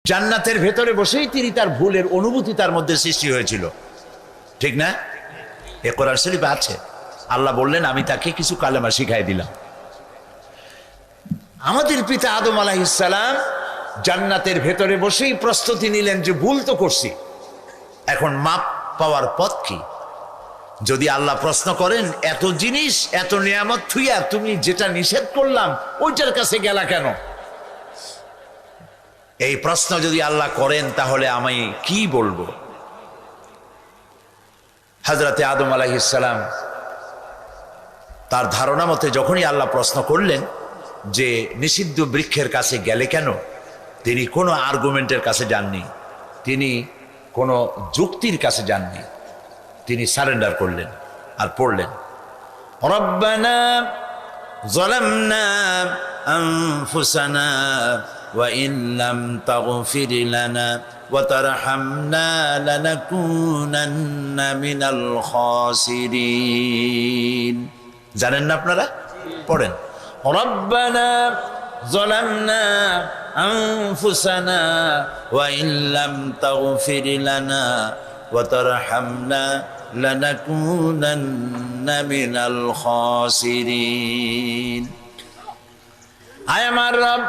জান্নাতের ভেতরে বসেই তিনি তার ভুলের অনুভূতি তার মধ্যে সৃষ্টি হয়েছিল, ঠিক না? এ কোরআন শরীফে আছে। আল্লাহ বললেন আমি তাকে কিছু কালেমা শিখাই দিলাম। আমাদের পিতা আদম আলাইহিস সালাম জান্নাতের ভেতরে বসেই প্রস্তুতি নিলেন যে ভুল তো করছি, এখন মাপ পাওয়ার পথ কি? যদি আল্লাহ প্রশ্ন করেন এত জিনিস এত নিয়ামত থুইয়া তুমি যেটা নিষেধ করলাম ওইটার কাছে গেলা কেন, এই প্রশ্ন যদি আল্লাহ করেন তাহলে আমি কি বলবো? হযরতে আদম আলাইহিস সালাম তার ধারণা মতে যখনই আল্লাহ প্রশ্ন করলেন যে নিষিদ্ধ বৃক্ষের কাছে গেলে কেন, তিনি কোনো আর্গুমেন্টের কাছে যাননি, তিনি কোনো যুক্তির কাছে যাননি, তিনি সারেন্ডার করলেন আর পড়লেন রব্বানা যালামনা আনফুসানা ওয়া ইন লাম তাগফির লানা ওয়া তারহামনা লানাকুনান্না মিনাল খাসিরিন। জানেন না আপনারা? পড়েন রব্বানা যালামনা আনফুসানা ওয়া ইন লাম তাগফির লানা ওয়া তারহামনা লানাকুনান্না মিনাল খাসিরিন। আয় আমার রব,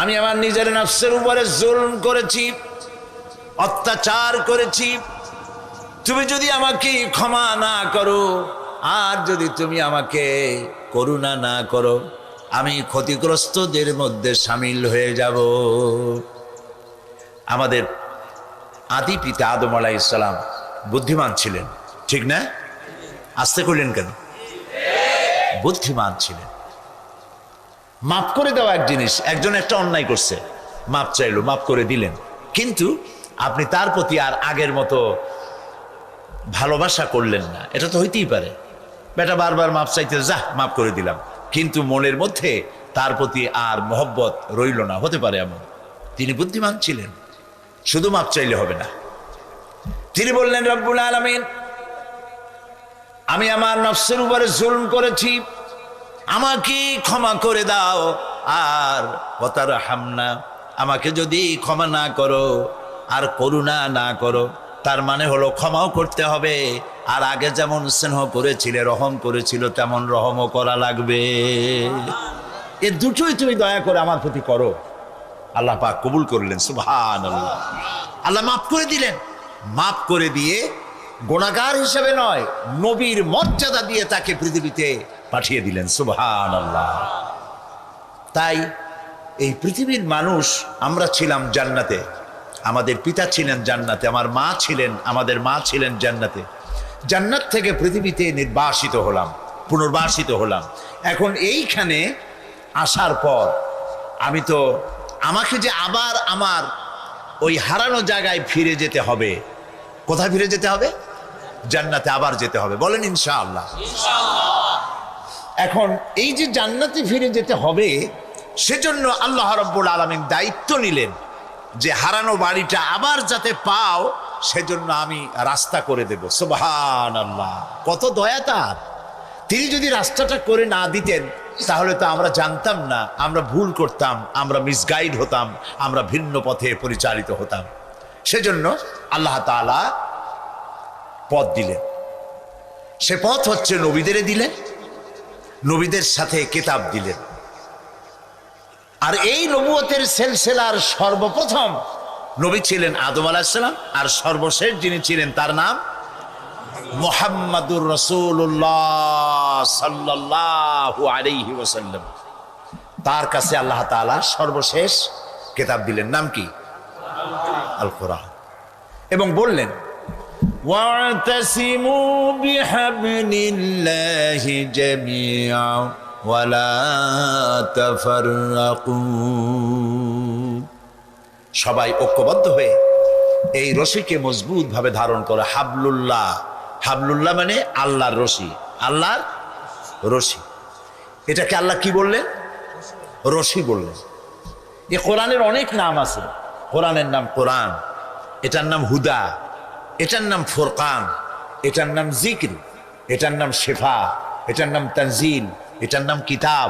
আমি আমার নিজের নফসের উপরে জুলম করেছি, অত্যাচার করেছি, তুমি যদি আমাকে ক্ষমা না করো আর যদি তুমি আমাকে করুণা না করো আমি ক্ষতিগ্রস্তদের মধ্যে শামিল হয়ে যাব। আমাদের আদি পিতা আদম আলাইহিস সালাম বুদ্ধিমান ছিলেন, ঠিক না? আস্তে করলেন কেন? বুদ্ধিমান ছিলেন। মাফ করে দেওয়া এক জিনিস, একজন একটা অন্যায় করছে, মাপ চাইলো, মাফ করে দিলেন, কিন্তু আপনি তার প্রতি আর আগের মতো ভালোবাসা করলেন না। এটা তো হইতেই পারে, বেটা বারবার মাপ চাইতে, যা মাফ করে দিলাম, কিন্তু মনের মধ্যে তার প্রতি আর মহব্বত রইল না, হতে পারে এমন। তিনি বুদ্ধিমান ছিলেন, শুধু মাপ চাইলে হবে না। তিনি বললেন রব্বুল আলামিন, আমি আমার নফসের উপরে জুলম করেছি, আমাকে ক্ষমা করে দাও, আর ওয়াতারহামনা, আমাকে যদি ক্ষমা না করো আর করুণা না করো, তার মানে হলো ক্ষমাও করতে হবে, আর আগে যেমন স্নেহ করেছিলে, রহম করেছিল, তেমন রহমও করা লাগবে। এ দুটোই তুমি দয়া করে আমার প্রতি করো। আল্লাহ পাক কবুল করলেন, সুবহানাল্লাহ। আল্লাহ মাফ করে দিলেন, মাফ করে দিয়ে গুনাহগার হিসেবে নয়, নবীর মর্যাদা দিয়ে তাকে পৃথিবীতে পাঠিয়ে দিলেন, সুবহানাল্লাহ। তাই এই পৃথিবীর মানুষ, আমরা ছিলাম জান্নাতে, আমাদের পিতা ছিলেন জান্নাতে, আমাদের মা ছিলেন জান্নাতে। জান্নাত থেকে পৃথিবীতে নির্বাসিত হলাম, পুনর্বাসিত হলাম। এখন এইখানে আসার পর আমি তো, আমাকে যে আবার আমার ওই হারানো জায়গায় ফিরে যেতে হবে। কোথায় ফিরে যেতে হবে? জান্নাতে আবার যেতে হবে, বলেন ইনশাআল্লাহ। এখন এই যে জান্নাতে ফিরে যেতে হবে, সেজন্য আল্লাহ রাব্বুল আলামিন দায়িত্ব নিলেন যে হারানো বাড়িটা আবার যাতে পাও, সেজন্য আমি রাস্তা করে দেব। সুবহানাল্লাহ, কত দয়া তার। তিনি যদি রাস্তাটা করে না দিতেন তাহলে তো আমরা জানতাম না, আমরা ভুল করতাম, আমরা মিসগাইড হতাম, আমরা ভিন্ন পথে পরিচালিত হতাম। সেজন্য আল্লাহ তাআলা পথ দিলেন। সে পথ হচ্ছে নবীদের দিলেন, নবীদের সাথে কিতাব দিলেন। আর এই নবুয়তের সিলসিলার সর্বপ্রথম নবী ছিলেন আদম আলাইহিস সালাম, আর সর্বশেষ যিনি ছিলেন তার নাম মুহাম্মাদুর রাসূলুল্লাহ সাল্লাল্লাহু আলাইহি ওয়াসাল্লাম। তার কাছে আল্লাহ তাআলা সর্বশেষ কিতাব দিলেন, নাম কি? আল কোরআন। এবং বললেন ওয়াতাসিমু বিহাবলিল্লাহি জামিআ ওয়ালা তাফাররাকু, সবাই ঐক্যবদ্ধ হয়ে এই রশিকে মজবুত ভাবে ধারণ করে। হাবলুল্লাহ, হাবলুল্লাহ মানে আল্লাহর রশি, আল্লাহর রশি। এটাকে আল্লাহ কি বললেন? রশি বললেন। এ কোরআনের অনেক নাম আছে। কোরআনের নাম কোরআন, এটার নাম হুদা, এটার নাম ফুরকান, এটার নাম জিক্র, এটার নাম শেফা, এটার নাম তানজিল, এটার নাম কিতাব।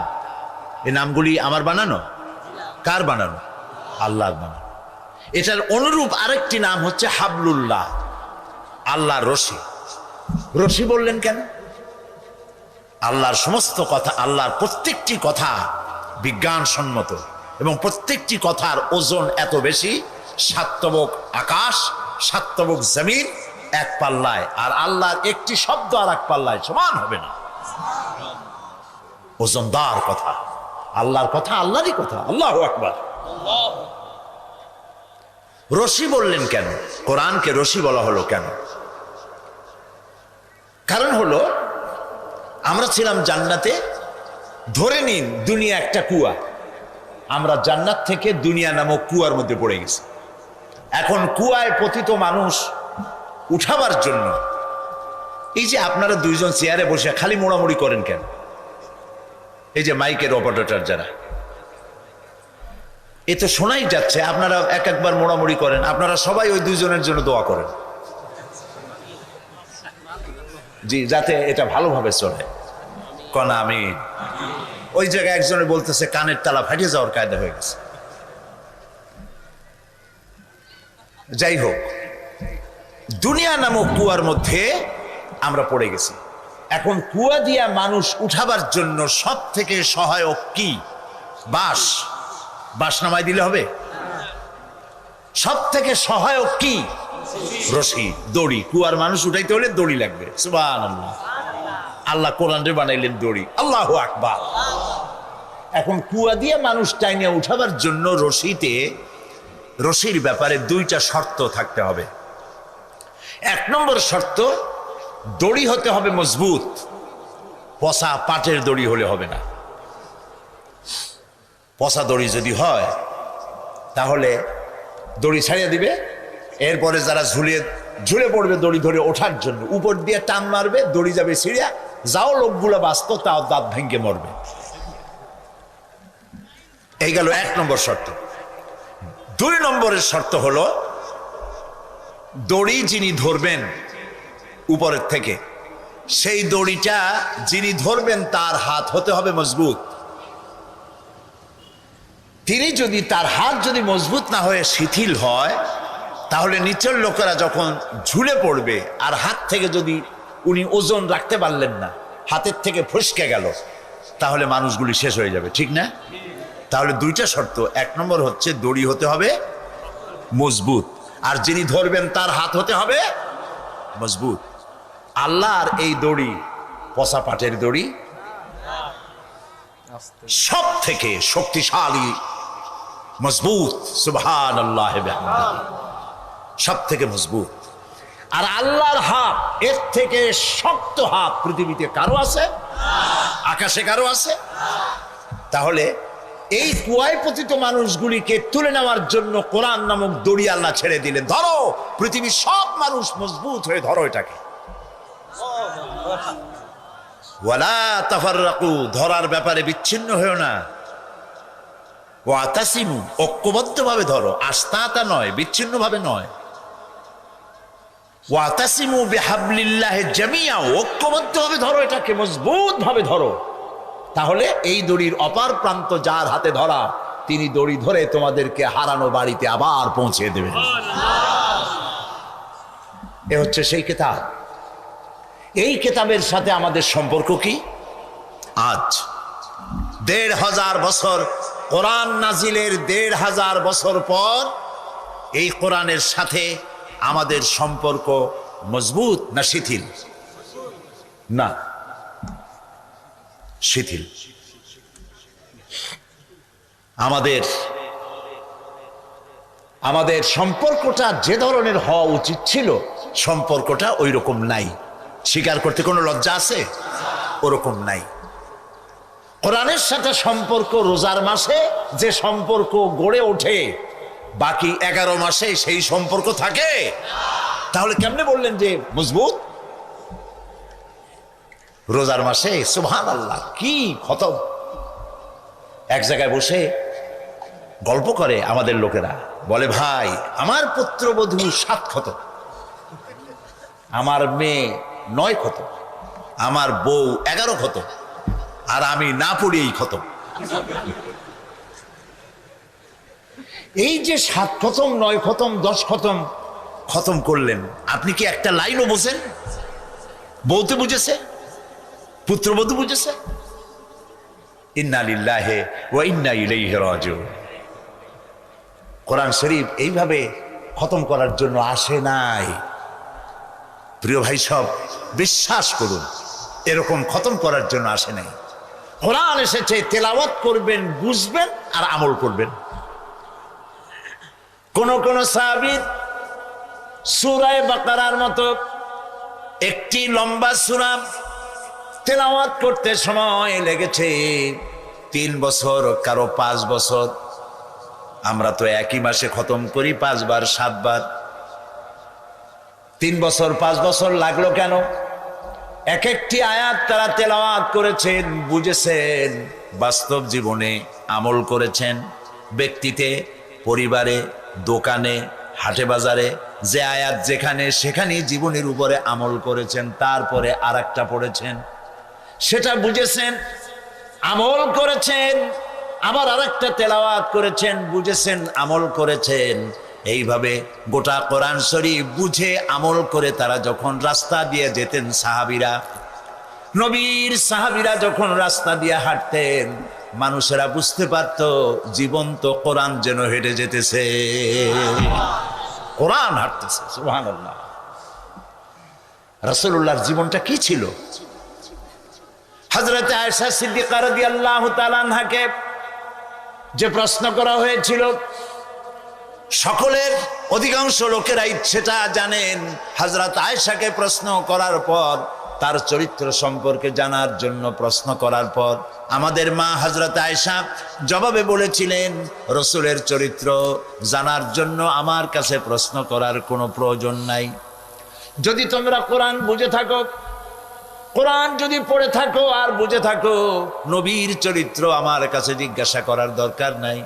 এই নামগুলি আমার বানানো? কার বানানো? আল্লাহর বানানো। এটার অনুরূপ আরেকটি নাম হচ্ছে হাবলুল্লাহ, আল্লাহর রশি। রশি বললেন কেন? আল্লাহর সমস্ত কথা, আল্লাহর প্রত্যেকটি কথা বিজ্ঞানসম্মত এবং প্রত্যেকটি কথার ওজন এত বেশি, সাতবক আকাশ সাতবক জমিন এক পাল্লায়, আর আল্লাহর একটি শব্দ আর এক পাল্লায় সমান হবে না। ওজনদার কথা, আল্লাহর কথা আল্লাহরই কথা। আল্লাহু আকবার। রশি বললেন কেন? কোরআনকে রশি বলা হলো কেন? কারণ হলো, আমরা ছিলাম জান্নাতে, ধরে নিন দুনিয়া একটা কুয়া, আমরা জান্নাত থেকে দুনিয়া নামক কুয়ার মধ্যে পড়ে গেছি। এখন কুয়ায় পতিত মানুষ উঠাবার জন্য এই যে আপনারা দুইজন চেয়ারে বসে খালি মোড়ামুড়ি করেন কেন? এই যে মাইকের অপারেটর যারা, এ তো শোনাই যাচ্ছে, আপনারা এক একবার মোড়ামুড়ি করেন, আপনারা সবাই ওই দুইজনের জন্য দোয়া করেন, জি, যাতে এটা ভালোভাবে চলে। কনা আমি ওই জায়গায় একজনে বলতেছে কানের তালা ফাটিয়ে যাওয়ার কায়দা হয়ে গেছে। যাই হোক, দুনিয়া নামক কুয়ার মধ্যে আমরা পড়ে গেছি। এখন কুয়া দিয়া মানুষ উঠাবার জন্য সব থেকে সহায়ক কি? বাঁশ। বাঁশ নামাই দিলে হবে? সব থেকে সহায়ক কি? রশি, দড়ি। কুয়ার মানুষ উঠাইতে হলে দড়ি লাগবে। সুবহানাল্লাহ। আল্লাহ কোরআনে বানাইলেন দড়ি। আল্লাহু আকবার। এখন কুয়া দিয়ে মানুষ টাইনে উঠাবার জন্য রশির ব্যাপারে দুইটা শর্ত থাকতে হবে। এক নম্বর শর্ত, দড়ি হতে হবে মজবুত, পচা পাটের দড়ি হলে হবে না। পচা দড়ি যদি হয় তাহলে দড়ি ছাড়িয়ে দিবে, এরপরে যারা ঝুলে পড়বে দড়ি ধরে ওঠার জন্য, উপর দিয়ে টান মারবে, দড়ি যাবে ছিঁড়িয়া, যাও লোকগুলো বাঁচত তাও দাঁত ভেঙে মরবে। এই গেল এক নম্বর শর্ত। দুই নম্বরের শর্ত হলো, দড়ি যিনি ধরবেন উপরের থেকে, সেই দড়িটা যিনি ধরবেন তার হাত হতে হবে মজবুত। তার হাত যদি মজবুত না হয়ে শিথিল হয়, তাহলে নিচের লোকেরা যখন ঝুলে পড়বে, আর হাত থেকে যদি উনি ওজন রাখতে পারলেন না, হাতের থেকে ফসকে গেল, তাহলে মানুষগুলি শেষ হয়ে যাবে। ঠিক না? তাহলে দুইটা শর্ত। এক নম্বর হচ্ছে দড়ি হতে হবে মজবুত, আর যিনি ধরবেন তার হাত হতে হবে মজবুত। আল্লাহর এই দড়ি পচা পাটের দড়ি, সব থেকে শক্তিশালী মজবুত। সুবহানাল্লাহ, সব থেকে মজবুত। আর আল্লাহর হাত, এর থেকে শক্ত হাত পৃথিবীতে কারো আছে? আকাশে কারো আছে? তাহলে এই কুয়ায় পতিত মানুষগুলিকে তুলে নেওয়ার জন্য কোরআন নামক দড়ি আল্লাহ ছেড়ে দিলেন। ধরো, পৃথিবীর সব মানুষ মজবুত হয়ে ধরো এটাকে। ওয়ালা তাফাররাকু, ধরার ব্যাপারে বিচ্ছিন্ন হয়েও না। ওয়াতাসিমু, ঐক্যবদ্ধভাবে ধরো, আস্তাতা নয়, বিচ্ছিন্ন ভাবে নয়। ওয়াতাসিমু বিহাবলিল্লাহি জামিয়া, ঐক্যবদ্ধভাবে ধরো এটাকে, মজবুত ভাবে ধরো। তাহলে এই দড়ির অপার প্রান্ত যার হাতে ধরা, তিনি দড়ি ধরে তোমাদেরকে হারানো বাড়িতে আবার পৌঁছে দেবেন। এ হচ্ছে সেই কিতাব। এই কিতাবের সাথে আমাদের সম্পর্ক কি? আজ ১৫০০ বছর, কোরআন নাজিলের ১৫০০ বছর পর এই কোরআনের সাথে আমাদের সম্পর্ক মজবুত না শিথিল? না, শিথিল। আমাদের সম্পর্কটা যে ধরনের হওয়া উচিত ছিল, সম্পর্কটা ওই রকম নাই। স্বীকার করতে কোনো লজ্জা আছে? ওরকম নাই। কোরআনের সাথে সম্পর্ক রোজার মাসে যে সম্পর্ক গড়ে ওঠে, বাকি 11 মাসে সেই সম্পর্ক থাকে? তাহলে কেমনে বললেন যে মজবুত? রোজার মাসে সুবহানাল্লাহ কি খতম! এক জায়গায় বসে গল্প করে আমাদের লোকেরা, বলে, ভাই আমার পুত্রবধূ 7 খতম, আমার মেয়ে 9 খতম, আমার বউ 11 খতম, আর আমি না পড়িয়েই খতম। এই যে 7 খতম 9 খতম 10 খতম খতম করলেন, আপনি কি একটা লাইনও বোঝেন? বউতে বুঝেছে, পুত্রবধূ বুঝেছে? ইন্না লিল্লাহি ওয়া ইন্না ইলাইহি রাজিউন। কোরআন শরীফ এইভাবে খতম করার জন্য আসে নাই। প্রিয় ভাই সব, বিশ্বাস করুন, এরকম খতম করার জন্য আসে নাই। কোরআন এসেছে তেলাওয়াত করবেন, বুঝবেন আর আমল করবেন। কোন কোন সাহাবী সূরা বাকারার মতো একটি লম্বা সূরা তেলাওয়াত করতে সময় লেগেছে 3 বছর, কারো 5 বছর। আমরা তো একই মাসে খতম করি 5 বার 7 বার। 3 বছর 5 বছর লাগলো কেন? এক একটি আয়াত তারা তেলাওয়াত করেছেন, বুঝেছেন, বাস্তব জীবনে আমল করেছেন। ব্যক্তিতে, পরিবারে, দোকানে, হাটে বাজারে যে আয়াত যেখানে সেখানে জীবনের উপরে আমল করেছেন। তারপরে আর একটা পড়েছেন, সেটা বুঝেছেন, আমল করেছেন, আবার আরেকটা তেলাওয়াত করেছেন, বুঝেছেন, আমল করেছেন। এইভাবে গোটা কোরআন শরীফ বুঝে আমল করে তারা যখন রাস্তা দিয়ে যেতেন, সাহাবীরা, নবীর সাহাবীরা যখন রাস্তা দিয়ে হাঁটতেন, মানুষেরা বুঝতে পারত জীবন্ত কোরআন যেন হেঁটে যেতেছে, কোরআন হাঁটতেছে। সুবহানাল্লাহ। রাসূলুল্লাহর জীবনটা কি ছিল? হযরত আয়েশা সিদ্দিকা রাদিয়াল্লাহু তাআলা আনহাকে যে প্রশ্ন করা হয়েছিল, সকলের অধিকাংশ লোকেরাই সেটা জানেন। হযরত আয়েশাকে প্রশ্ন করার পর, তার চরিত্র সম্পর্কে জানার জন্য প্রশ্ন করার পর, আমাদের মা হযরত আয়েশা জবাবে বলেছিলেন, রাসূলের চরিত্র জানার জন্য আমার কাছে প্রশ্ন করার কোনো প্রয়োজন নাই। যদি তোমরা কোরআন বুঝে থাকো, কোরআন যদি পড়ে থাকো আর বুঝে থাকো, নবীর চরিত্র আমার কাছে জিজ্ঞাসা করার দরকার নাই।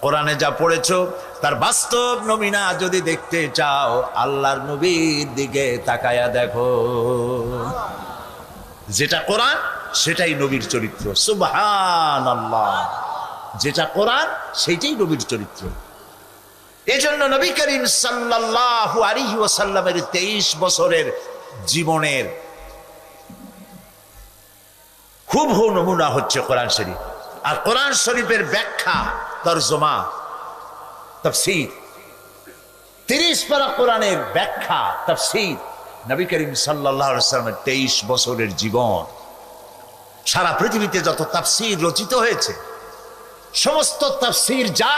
কোরআনে যা পড়েছো তার বাস্তব নমুনা যদি দেখতে চাও, আল্লাহর নবীর দিকে তাকায়া দেখো। যেটা কোরআন সেটাই নবীর চরিত্র। সুবহানাল্লাহ। যেটা কোরআন সেইটাই নবীর চরিত্র। এজন্য নবী করিম সাল্লাল্লাহু আলাইহি ওয়াসাল্লামের 23 বছরের জীবনের হুবহু নমুনা হচ্ছে কোরআন শরীফ। আর কোরআন শরীফের ব্যাখ্যা, তরজমা, তাফসীর, 30 পারা কোরআনের ব্যাখ্যা, তাফসীর, নবী করিম সাল্লাল্লাহু আলাইহি ওয়াসাল্লামের 23 বছরের জীবন। সারা পৃথিবীতে যত তাফসীর রচিত হয়েছে, সমস্ত তাফসীর যা,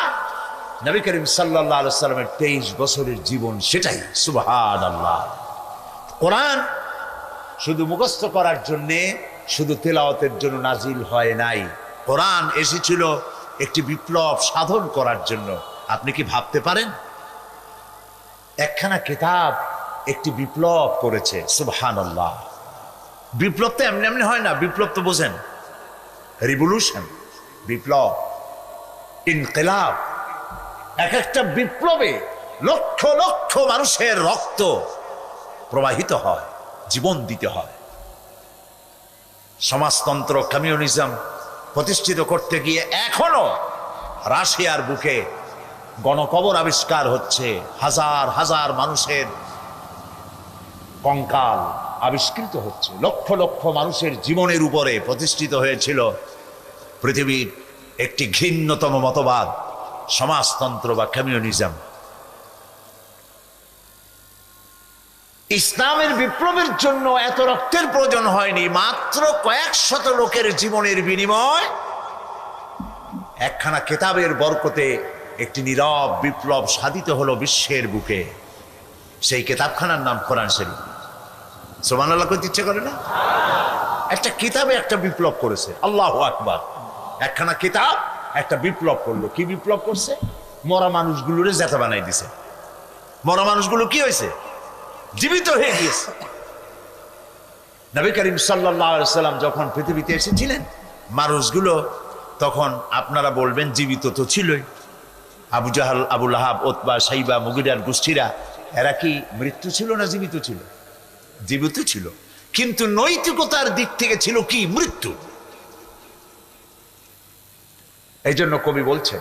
নবী করিম সাল্লাল্লাহু আলাইহি ওয়াসাল্লামের 23 বছরের জীবন সেটাই। সুবহানাল্লাহ। কোরআন শুধু মুখস্থ করার জন্যে, শুধু তেলাওয়াতের জন্য নাজিল হয় নাই। কোরআন এসেছিল একটি বিপ্লব সাধন করার জন্য। আপনি কি ভাবতে পারেন একখানা কিতাব একটি বিপ্লব করেছে? সুবহানাল্লাহ। বিপ্লব তো এমনি এমনি হয় না। বিপ্লব তো বোঝেন, রিভলিউশন, বিপ্লব, ইনকিলাব। এক একটা বিপ্লবে লক্ষ লক্ষ মানুষের রক্ত প্রবাহিত হয়, জীবন দিতে হয়। সমাজতন্ত্র, কমিউনিজম প্রতিষ্ঠিত করতে গিয়ে এখনো রাশিয়ার বুকে গণকবর আবিষ্কার হচ্ছে। হাজার হাজার মানুষের কঙ্কাল আবিষ্কৃত হচ্ছে। লক্ষ লক্ষ মানুষের জীবনের উপরে প্রতিষ্ঠিত হয়েছিল পৃথিবীর একটি ঘৃণ্যতম মতবাদ, সমাজতন্ত্র বা কমিউনিজম। ইসলামের বিপ্লবের জন্য এত রক্তের প্রয়োজন হয়নি। মাত্র কয়েক শত লোকের জীবনের বিনিময় একখানা কেতাবের বরকতে একটি নীরব বিপ্লব সাধিত হলো বিশ্বের বুকে। সেই কেতাবখানার নাম কোরআন শরীফ। সুবহানাল্লাহ করতে ইচ্ছে করে না? একটা কিতাবে একটা বিপ্লব করেছে। আল্লাহু আকবার। একখানা কিতাব একটা বিপ্লব করলো। কি বিপ্লব করছে? মরা মানুষগুলোরে জেতা বানাই দিছে। মরা মানুষগুলো কি হয়েছে? জীবিত হয়ে গিয়েছে। নবী করিম সাল্লাল্লাহু আলাইহি সাল্লাম যখন পৃথিবীতে এসেছিলেন, মানুষগুলো তখন আপনারা বলবেন জীবিত তো ছিলই। আবু জাহাল, আবু লাহাব, উতবা, সাইবা, মুগিরার গোষ্ঠীরা, এরা কি মৃত্যু ছিল না জীবিত ছিল? জীবিত ছিল, কিন্তু নৈতিকতার দিক থেকে ছিল কি? মৃত্যু। এই জন্য কবি বলছেন,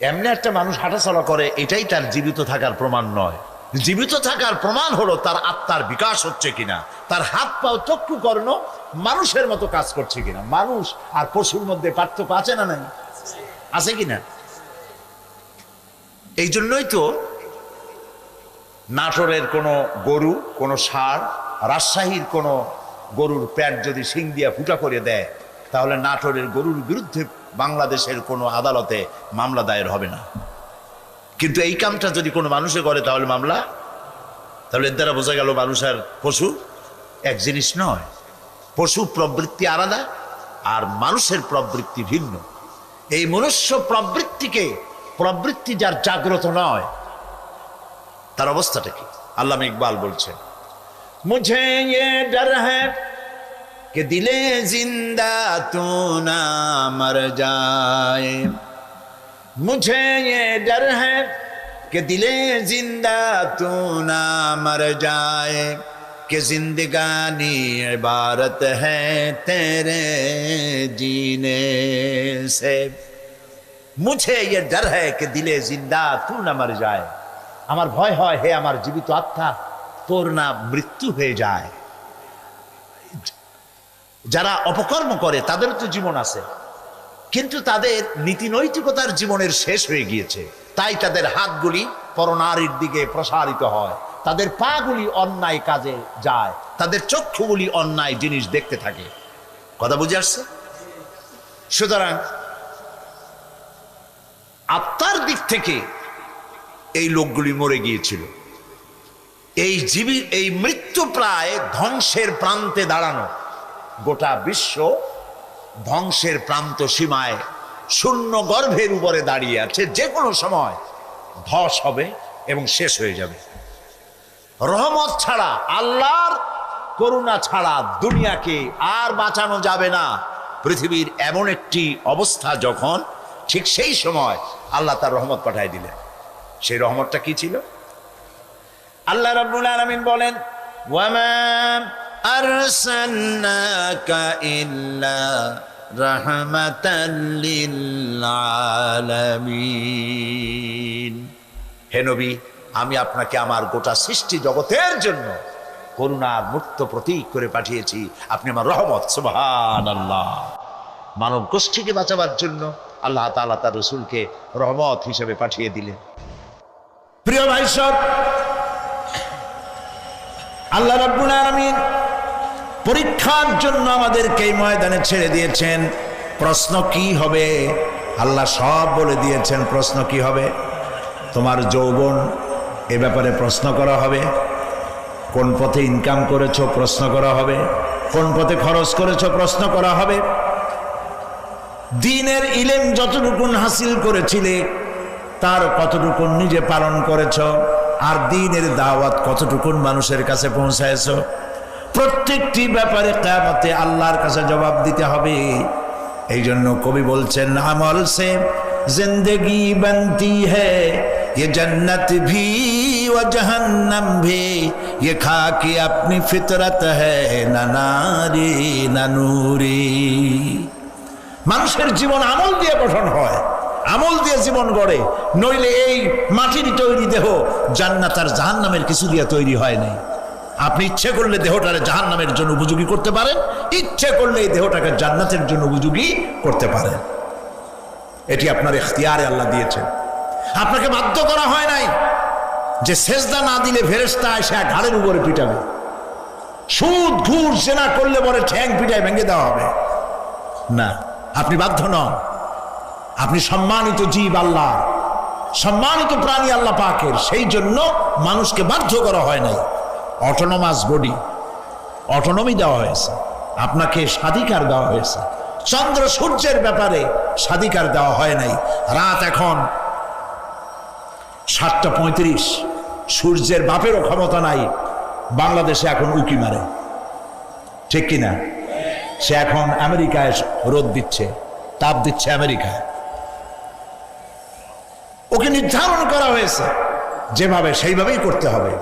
এমনি একটা মানুষ হাঁটাচলা করে এটাই তার জীবিত থাকার প্রমাণ নয়। জীবিত থাকার প্রমাণ হলো তার আত্মার বিকাশ হচ্ছে কিনা, তার হাত পাও চক্ষু কর্ণ মানুষের মতো কাজ করছে কিনা। মানুষ আর পশুর মধ্যে পার্থক্য আছে না নাই? আছে কিনা? এই জন্যই তো নাটোরের কোনো গরু, কোনো ষাঁড়, রাজশাহীর কোনো গরুর পেট যদি শিং দিয়া ফুটা করে দেয়, তাহলে নাটোরের গরুর বিরুদ্ধে বাংলাদেশের কোনো আদালতে মামলা দায়ের হবে না। কিন্তু এই কামটা যদি কোনো মানুষে করে তাহলে মামলা। তাহলে এর দ্বারা বোঝা গেল মানুষ আর পশু এক জিনিস নয়। পশু প্রবৃত্তি আলাদা আর মানুষের প্রবৃত্তি ভিন্ন। এই মনুষ্য প্রবৃত্তি যার জাগ্রত নয়, তার অবস্থাটা কি? আল্লামা ইকবাল বলছেন, মুঝে ये डर है कि दिले जिंदा तू ना मर जाए, मुझे ये डर है कि दिले जिंदा तू ना मर जाए, कि जिंदगानी इबारत है तेरे जीने से, मुझे ये डर है कि दिले जिंदा तू ना मर जाए। আমার ভয় হয় হে আমার জীবিত আত্মা, তোর না মৃত্যু হয়ে যায়। যারা অপকর্ম করে তাদের তো জীবন আছে, কিন্তু তাদের নীতি নৈতিকতার জীবনের শেষ হয়ে গিয়েছে। তাই তাদের হাতগুলি পরনারীর দিকে প্রসারিত হয়, তাদের পাগুলি অন্যায় কাজে যায়, তাদের চক্ষুগুলি অন্যায় জিনিস দেখতে থাকে। কথা বুঝে আসছে? সুতরাং আত্মার দিক থেকে এই লোকগুলি মরে গিয়েছিল। এই মৃত্যু প্রায় ধ্বংসের প্রান্তে দাঁড়ানো। গোটা বিশ্ব ধ্বংসের প্রান্ত সীমায় শূন্য গর্ভের উপরে দাঁড়িয়ে আছে। যে কোনো সময় ধস হবে এবং শেষ হয়ে যাবে। রহমত ছাড়া, আল্লাহর করুণা ছাড়া দুনিয়াকে আর বাঁচানো যাবে না। পৃথিবীর এমন একটি অবস্থা যখন, ঠিক সেই সময় আল্লাহ তার রহমত পাঠায় দিলেন। সেই রহমতটা কি ছিল? আল্লাহ রাব্বুল আলামিন বলেন, ওয়ামা আরসালনাকা ইল্লা রাহমাতাল লিল আলামিন। হে নবী, আমি আপনাকে আমার গোটা সৃষ্টি জগতের জন্য করুণার মূর্ত প্রতীক করে পাঠিয়েছি। আপনি আমার রহমত। সুবহানাল্লাহ। মানব গোষ্ঠীকে বাঁচাবার জন্য আল্লাহ তাআলা তার রাসূলকে রহমত হিসেবে পাঠিয়ে দিলেন। প্রিয় ভাই সব, আল্লাহ রাব্বুল আলামিন পরীক্ষার জন্য আমাদেরকে এই ময়দানে ছেড়ে দিয়েছেন। প্রশ্ন কি হবে? আল্লাহ সব বলে দিয়েছেন। প্রশ্ন কি হবে? তোমার যৌবন, এ ব্যাপারে প্রশ্ন করা হবে। কোন পথে ইনকাম করেছো প্রশ্ন করা হবে। কোন পথে খরচ করেছো প্রশ্ন করা হবে। দ্বীনের ইলম যতটুকু হাসিল করেছিলে তার কতটুকু নিজে পালন করেছ, আর দ্বীনের দাওয়াত কতটুকু মানুষের কাছে পৌঁছায়ছ, প্রত্যেকটি ব্যাপারে কিয়ামতে আল্লাহর কাছে জবাব দিতে হবে। এই জন্য কবি বলছেন, আমল সে জিন্দেগি বনতি হ্যায়, ये जन्नत भी व जहन्नम भी, ये खाकी अपनी फितरत है ना नारी ना नूरी। মানুষের জীবন আমল দিয়ে গঠন হয়, আমল দিয়ে জীবন গড়ে। নইলে এই মাটির তৈরি দেহ জান্নাত আর জাহান্নামের কিছু দিয়ে তৈরি হয় নাই। আপনি ইচ্ছে করলে দেহটাকে জাহান্নামের জন্য উপযোগী করতে পারেন, ইচ্ছে করলে এই দেহটাকে জান্নাতের জন্য উপযোগী করতে পারেন। এটি আপনার ইখতিয়ারে আল্লাহ দিয়েছেন। আপনাকে বাধ্য করা হয় নাই যে সেজদা না দিলে ফেরেশতা এসে ঘাড়ের উপরে পিটাবে, সুদ ঘুষ জেনা করলে পরে ঠ্যাং পিটায় ভেঙে দেওয়া হবে না। আপনি বাধ্য নন। আপনি সম্মানিত জীব আল্লাহ, সম্মানিত প্রাণী আল্লাহ পাকের। সেই জন্য মানুষকে বাধ্য করা হয় নাই। অটোনমাস বডি, অটোনমি দেওয়া হয়েছে, আপনাকে স্বাধিকার দেওয়া হয়েছে। চন্দ্র সূর্যের ব্যাপারে স্বাধিকার দেওয়া হয় নাই। রাত এখন 7:35, সূর্যের বাপেরও ক্ষমতা নাই বাংলাদেশে এখন উকি মারে, ঠিক কিনা? সে এখন আমেরিকায় রোদ দিচ্ছে, তাপ দিচ্ছে আমেরিকায়। ওকে নির্ধারণ করা হয়েছে যেভাবে, সেইভাবেই করতে হবে।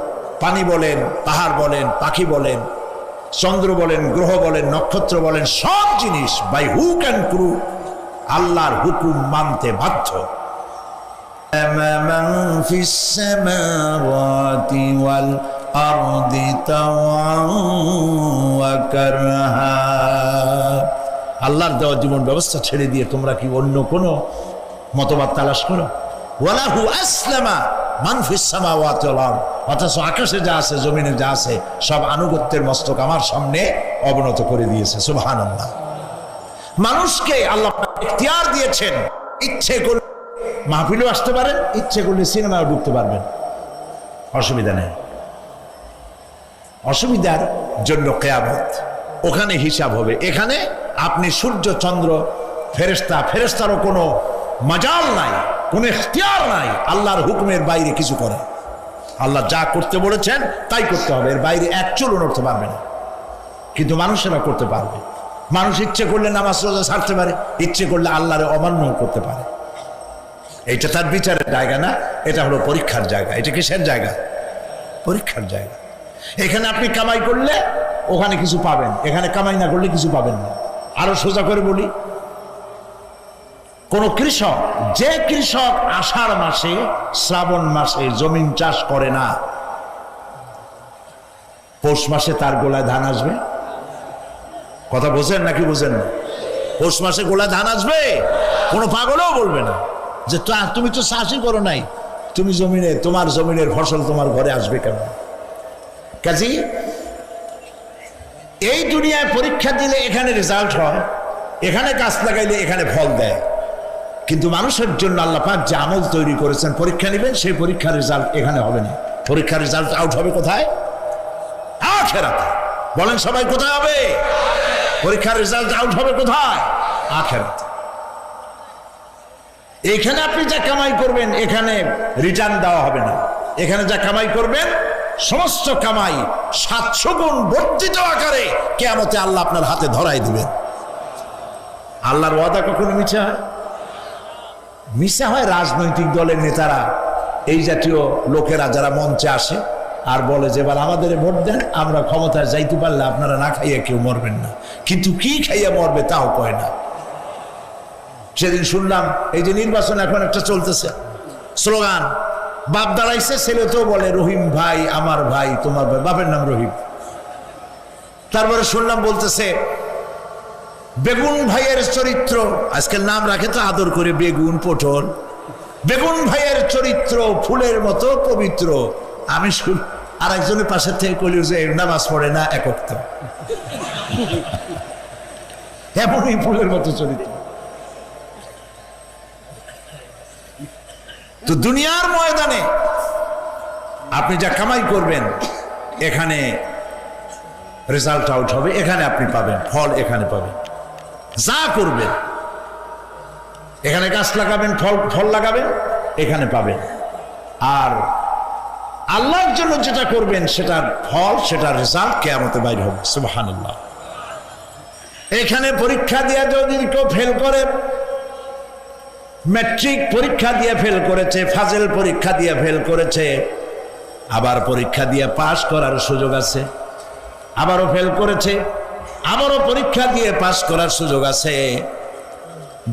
পানি বলেন, পাহাড় বলেন, পাখি বলেন, চন্দ্র বলেন, গ্রহ বলেন, নক্ষত্র বলেন, সব জিনিস বাই হুক অ্যান্ড ক্রুক আল্লাহর হুকুম মানতে বাধ্য। من في السماوات والأرض طوعا وكرها। আল্লাহর দেওয়া জীবন ব্যবস্থা ছেড়ে দিয়ে তোমরা কি অন্য কোনো মতবাদ তালাশ করো? ওয়ালাহু আসলামা মান ফিস সামাওয়াতি ওয়াল আরদ, অথচ আকাশে যা আছে জমিনে যা আছে সব আনুগত্যের মস্তক আমার সামনে অবনত করে দিয়েছে। সুবহানাল্লাহ। মানুষকে আল্লাহ ইখতিয়ার দিয়েছেন, ইচ্ছে করলে মাহফিলেও আসতে পারেন, ইচ্ছে করলে সিনেমাও ঢুকতে পারবেন, অসুবিধা নেই। অসুবিধার জন্য কিয়ামত, ওখানে হিসাব হবে। এখানে আপনি সূর্য চন্দ্র ফেরেশতারও কোনো মাজাল নাই, কোনো ইখতিয়ার নাই আল্লাহর হুকুমের বাইরে কিছু করে। আল্লাহ যা করতে বলেছেন তাই করতে হবে, এর বাইরে এক চুলও নড়তে পারবে না। কিন্তু মানুষেরা করতে পারবে। মানুষ ইচ্ছে করলে নামাজ রোজা ছাড়তে পারে, ইচ্ছে করলে আল্লাহরে অমান্য করতে পারে। এইটা তার বিচারের জায়গা না, এটা হলো পরীক্ষার জায়গা। এটা কিসের জায়গা? পরীক্ষার জায়গা। এখানে আপনি কামাই করলে ওখানে কিছু পাবেন, এখানে কামাই না করলে কিছু পাবেন না। আরো সোজা করে বলি, কোন কৃষক, যে কৃষক আষাঢ় মাসে শ্রাবণ মাসে জমিন চাষ করে না, পৌষ মাসে তার গোলায় ধান আসবে? কথা বোঝেন নাকি বোঝেন না? পৌষ মাসে গোলায় ধান আসবে? কোনো পাগলও বলবে না যে তুমি তো চাষই করো নাই, তুমি জমিনে, তোমার জমিনের ফসল তোমার ঘরে আসবে কেন? কাজী এই দুনিয়ায় পরীক্ষা দিলে এখানে রেজাল্ট হয়, এখানে গাছ লাগাইলে এখানে ফল দেয়। কিন্তু মানুষের জন্য আল্লাহ পাক যে আমল তৈরি করেছেন, পরীক্ষা নেবেন, সেই পরীক্ষার রেজাল্ট এখানে হবে না। পরীক্ষার রেজাল্ট আউট হবে কোথায়? আখিরাতে। বলেন সবাই, কোথায় হবে? পরীক্ষার রেজাল্ট আউট হবে কোথায়? আখিরাতে। এখানে আপনি যা কামাই করবেন এখানে রিটার্ন দেওয়া হবে না। এখানে যা কামাই করবেন সমস্ত কামাই 700 গুণ বর্ধিত আকারে কিয়ামতে আল্লাহ আপনার হাতে ধরাই দিবেন। আল্লাহর ওয়াদা কখনো মিথ্যা হয়? মিথ্যা হয় রাজনৈতিক দলের নেতারা, এই জাতীয় লোকেরা যারা মঞ্চে আসে আর বলে যে এবার আমাদের ভোট দেন, আমরা ক্ষমতায় যাইতে পারলে আপনারা না খাইয়া কেউ মরবেন না। কিন্তু কি খাইয়া মরবে তাও কয় না। সেদিন শুনলাম এই যে নির্বাচন এখন একটা চলতেছে, স্লোগান বাপ দাঁড়াইছে, ছেলে তো বলে রহিম ভাই আমার ভাই, তোমার ভাই, বাপের নাম রহিম। তারপরে শুনলাম বলতেছে বেগুন ভাইয়ের চরিত্র, আজকাল নাম রাখে তো আদর করে, বেগুন পটল, বেগুন ভাইয়ের চরিত্র ফুলের মতো পবিত্র। আমি শুন আর একজনের পাশের থেকে কইল যে নামাজ পড়ে না, একক তো এমনই ফুলের মতো চরিত্র। তো দুনিয়ার ময়দানে আপনি যা কামাই করবেন এখানে রেজাল্ট আউট হবে, এখানে আপনি পাবেন ফল, এখানে পাবেন। যা করবেন এখানে গাছ লাগাবেন, ফল লাগাবেন, এখানে পাবেন। আর আল্লাহর জন্য যেটা করবেন সেটার ফল, সেটার রেজাল্ট কিয়ামতে বাইর হবে। সুবহানাল্লাহ। এখানে পরীক্ষা দিয়ে যদি কেউ ফেল করে, ম্যাট্রিক পরীক্ষা দিয়ে ফেল করেছে, ফাজেল পরীক্ষা দিয়ে ফেল করেছে, আবার পরীক্ষা দিয়ে পাশ করার সুযোগ আছে, আবারও ফেল করেছে, আবারও পরীক্ষা দিয়ে পাশ করার সুযোগ আছে।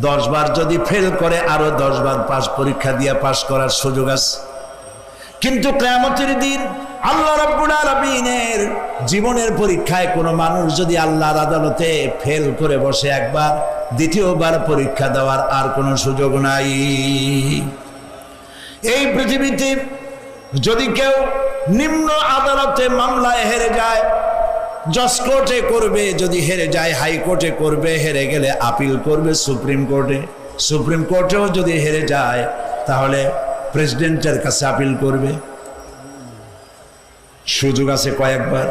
10 বার যদি ফেল করে আরো 10 বার পরীক্ষা দিয়ে পাশ করার সুযোগ আছে। কিন্তু কিয়ামতের দিন আল্লাহ রাব্বুল আলামিনের জীবনের পরীক্ষায় কোনো মানুষ যদি আল্লাহর আদালতে ফেল করে বসে একবার, দ্বিতীয়বার পরীক্ষা দেওয়ার আর কোনো সুযোগ নাই। এই পৃথিবীতে যদি কেউ নিম্ন আদালতে মামলায় হেরে যায়, জজ কোর্টে করবে, যদি হেরে যায় হাইকোর্টে করবে, হেরে গেলে আপিল করবে সুপ্রিম কোর্টে, সুপ্রিম কোর্টেও যদি হেরে যায় তাহলে প্রেসিডেন্টের কাছে আপিল করবে। সুযোগ আছে কয়েকবার।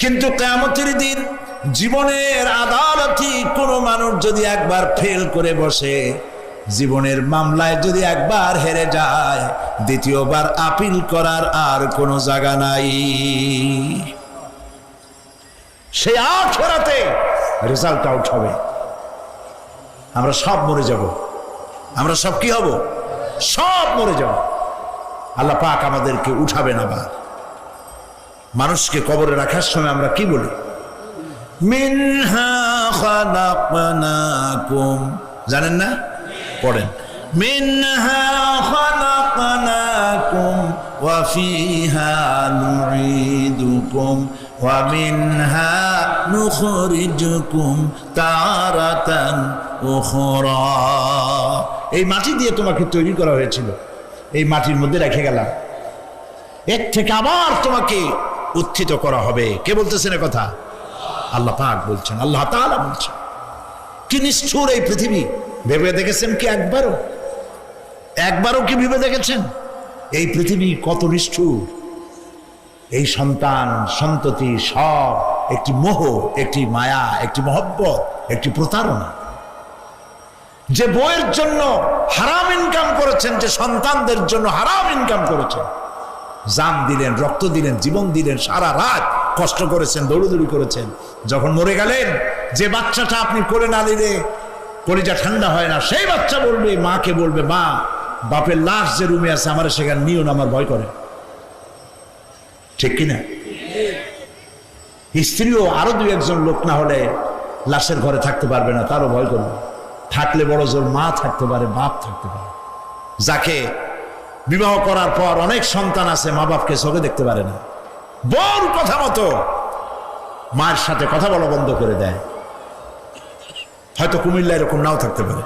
কিন্তু কিয়ামতের দিন জীবনের আদালতে কোনো মানুষ যদি একবার ফেল করে বসে, জীবনের মামলায় যদি একবার হেরে যায়, দ্বিতীয়বার আপিল করার আর কোনো জায়গা নাই। সেই আখিরাতে রেজাল্ট আউট হবে। আমরা সব মরে যাব, আমরা সব কি হব? সব মরে যাব। আল্লাহ পাক আমাদেরকে উঠাবেন আবার। মানুষকে কবরে রাখার সময় আমরা কি বলি? মিনহা খালাকনাকুম, জানেন না? পড়েন, মিনহা খালাকনাকুম ওয়া ফিহা নুঈদুকুম ওয়া মিনহা নুখরিজুকুম তারাতান উখরা। এই মাটি দিয়ে তোমাকে তৈরি করা হয়েছিল, এই মাটির মধ্যে রেখে গেলাম, এর থেকে আবার তোমাকে উত্থিত করা হবে। কে বলতেছেন কথা? আল্লাহ পাক বলছেন, আল্লাহ তাআলা বলছেন। কি নিষ্ঠুর এই পৃথিবী! ভেবে দেখেছেন কি একবারও কি ভেবে দেখেছেন এই পৃথিবী কত নিষ্ঠুর? এই সন্তান সন্ততি সব একটি মোহ, একটি মায়া, একটি মহব্বত, একটি প্রতারণা। যে বইয়ের জন্য হারাম ইনকাম করেছেন, যে সন্তানদের জন্য হারাম ইনকাম করেছেন, জান দিলেন, রক্ত দিলেন, জীবন দিলেন, সারা রাত কষ্ট করেছেন, দৌড়দৌড়ি করেছেন, যখন মরে গেলেন, যে বাচ্চাটা আপনি কোলে না নিলে কলিজা ঠান্ডা হয় না, সেই বাচ্চা বলবে, মাকে বলবে, মা বাপের লাশ যে রুমে আছে আমার সেখানে নিও না, আমার ভয় করে। ঠিক কিনা? স্ত্রীও আরো দুই একজন লোক না হলে লাশের ঘরে থাকতে পারবে না, তারও ভয় করবে। থাকলে বড় জোর মা থাকতে পারে, বাপ থাকতে পারে। যাকে বিবাহ করার পর অনেক সন্তান আছে, মা বাপকে চোখে দেখতে পারে না, বউর কথা মতো মায়ের সাথে কথা বলা বন্ধ করে দেয়। হয়তো কুমিল্লা এরকম নাও থাকতে পারে।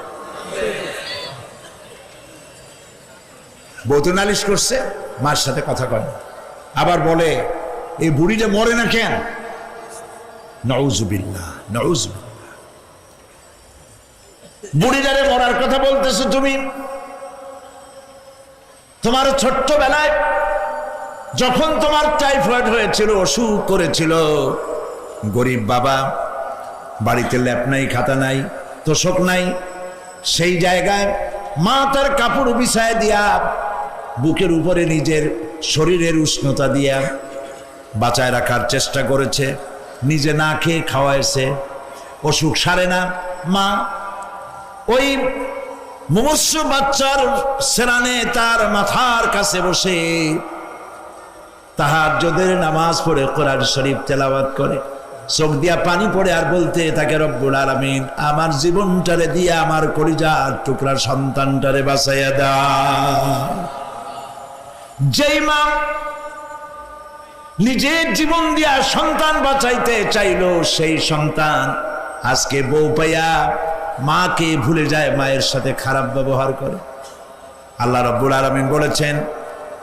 বউ তো নালিশ করছে, মার সাথে কথা কয়, আবার বলে এই বুড়িটা মরে না কেন? নাউযুবিল্লাহ, নাউযুবিল্লাহ। বুড়িটারে মরার কথা বলতেছো তুমি? তোমার ছোট্টবেলায় যখন তোমার টাইফয়েড হয়েছিল, অসুখ করেছিল, গরিব বাবা, বাড়িতে ল্যাপ নাই, খাতা নাই, তোষক নাই, সেই জায়গায় মা তার কাপড় বিছায় দিয়া বুকের উপরে নিজের শরীরের উষ্ণতা দিয়া বাঁচায় রাখার চেষ্টা করেছে, নিজে না খেয়ে খাওয়াইছে, অসুখ সারে না। মা ওই মুমূর্ষ বাচ্চার সেরানে তার মাথার কাছে বসে তাহাজ্জুদের নামাজ পড়ে কোরআন শরীফ তেলাওয়াত করে, চোখ দিয়া পানি পড়ে, আর বলতে থাকে, রব্বুল আলামিন আমার জীবনটারে দিয়ে আমার কলিজার টুকরা সন্তানটারে বাঁচাইয়া দাও। যেই মা নিজের জীবন দিয়া সন্তান বাঁচাইতে চাইলো, সেই সন্তান আজকে বউ পাইয়া মাকে ভুলে যায়, মায়ের সাথে খারাপ ব্যবহার করে। আল্লাহ রাব্বুল আলামিন বলেছেন,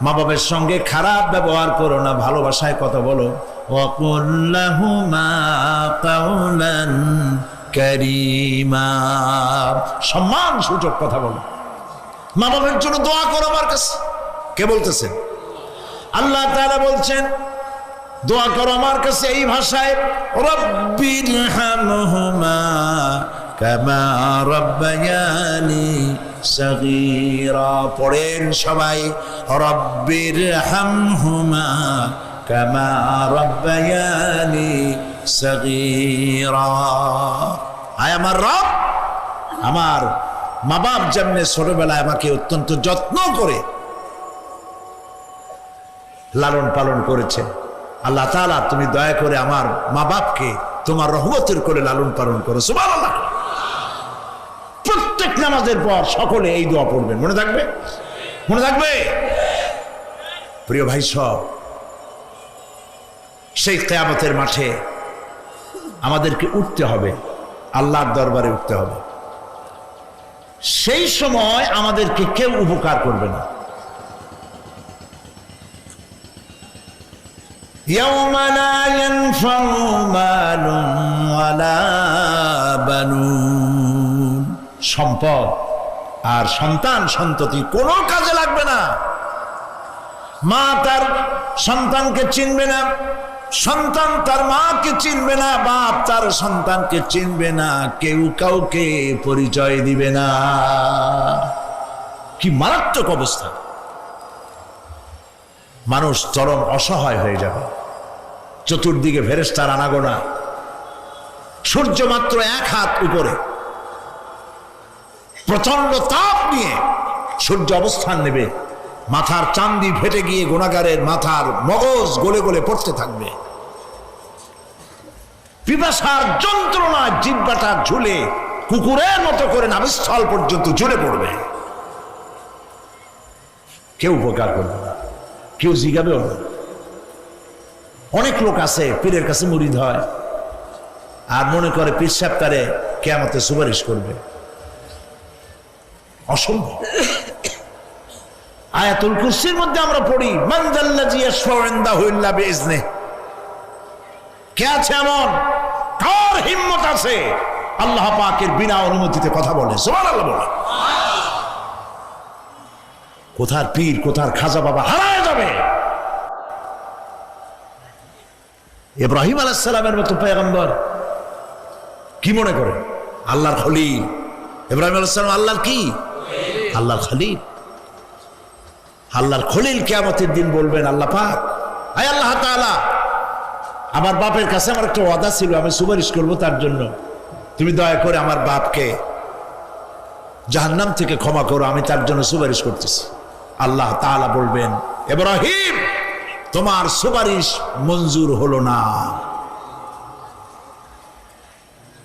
মা বাবার সঙ্গে খারাপ ব্যবহার করো না, ভালোবাসায় কথা বলো। ওয়াকুল লাহুমা কাওলান কারীমা, সম্মান সূচক কথা বলো। মা বাবার জন্য দোয়া করো আমার কাছে। কে বলতেছেন? আল্লাহ তাআলা বলছেন, দোয়া করো আমার কাছে এই ভাষায়, রব্বিরহামহুমা কামা রাব্বায়ানি সাগীরা। পড়েন সবাই, রব্বিরহামহুমা কামা রাব্বায়ানি সাগীরা। আয় আমার রব, আমার মা বাপ যেমনে ছোটবেলায় আমাকে অত্যন্ত যত্ন করে লালন পালন করেছে, আল্লাহ তাআলা তুমি দয়া করে আমার মা বাপকে তোমার রহমতের করে লালন পালন করো। সুবহানাল্লাহ। প্রত্যেক নামাজের পর সকলে এই দোয়া পড়বেন, মনে থাকবে? মনে থাকবে? প্রিয় ভাই সব, সেই কিয়ামতের মাঠে আমাদেরকে উঠতে হবে, আল্লাহর দরবারে উঠতে হবে। সেই সময় আমাদেরকে কেউ উপকার করবে না। يوم لا ينفع مال ولا بنون, সম্পদ আর সন্তান সন্ততি কোনো কাজে লাগবে না। মা তার সন্তানকে চিনবে না, সন্তান তার মাকে চিনবে না, বাপ তার সন্তানকে চিনবে না, কেউ কাউকে পরিচয় দিবে না। কি মারাত্মক অবস্থা! মানুষ চরম অসহায় হয়ে যাবে। চতুর্দিকে ফেরেশতার আনাগোনা, সূর্য মাত্র 1 হাত উপরে, প্রচন্ড তাপ নিয়ে সূর্য অবস্থান নেবে, মাথার চান্দি ফেটে গিয়ে গুনাহগারের মাথার মগজ গলে গলে পড়তে থাকবে। পিপাসার যন্ত্রণা জিহ্বাটা ঝুলে কুকুরের মতো করে নাভিস্থল পর্যন্ত ঝুলে পড়বে। কেউ উপকার করবে না, কেউ জিগাবেও না। অনেক লোক আছে পীরের কাছে মুরিদ হয় আর মনে করে পীর সাহেব তারে কিয়ামতে সুপারিশ করবে। অসম্ভব। আয়াতুল কুরসির মধ্যে আমরা পড়ি মান যাল্লাযী ইয়াশফাউ ইনদাহু ইল্লা বিইজনিহি। কে আছে এমন, কার হিম্মত আছে আল্লাহ পাকের বিনা অনুমতিতে কথা বলে? সুবহানাল্লাহ বলে। কোথার পীর কোথার খাজা বাবা হারায় যাবে। ইব্রাহিম আলাইহিস সালামের মতো পয়গম্বর কি মনে করে আল্লাহর খলিল। ইব্রাহিম আলাইহিস সালাম আল্লাহর কি? আল্লাহর খলিল। আল্লাহর খলিল কিয়ামতের দিন বলবেন আল্লাহ পাক, আয় আল্লাহ তাআলা, আমার বাপের কাছে আমার একটা ওয়াদা ছিল, আমি সুপারিশ করব তার জন্য, তুমি দয়া করে আমার বাপকে জাহান্নাম থেকে ক্ষমা করো, আমি তার জন্য সুপারিশ করতেছি। আল্লাহ তাআলা বলবেন, ইব্রাহিম তোমার সুপারিশ মঞ্জুর হলো না।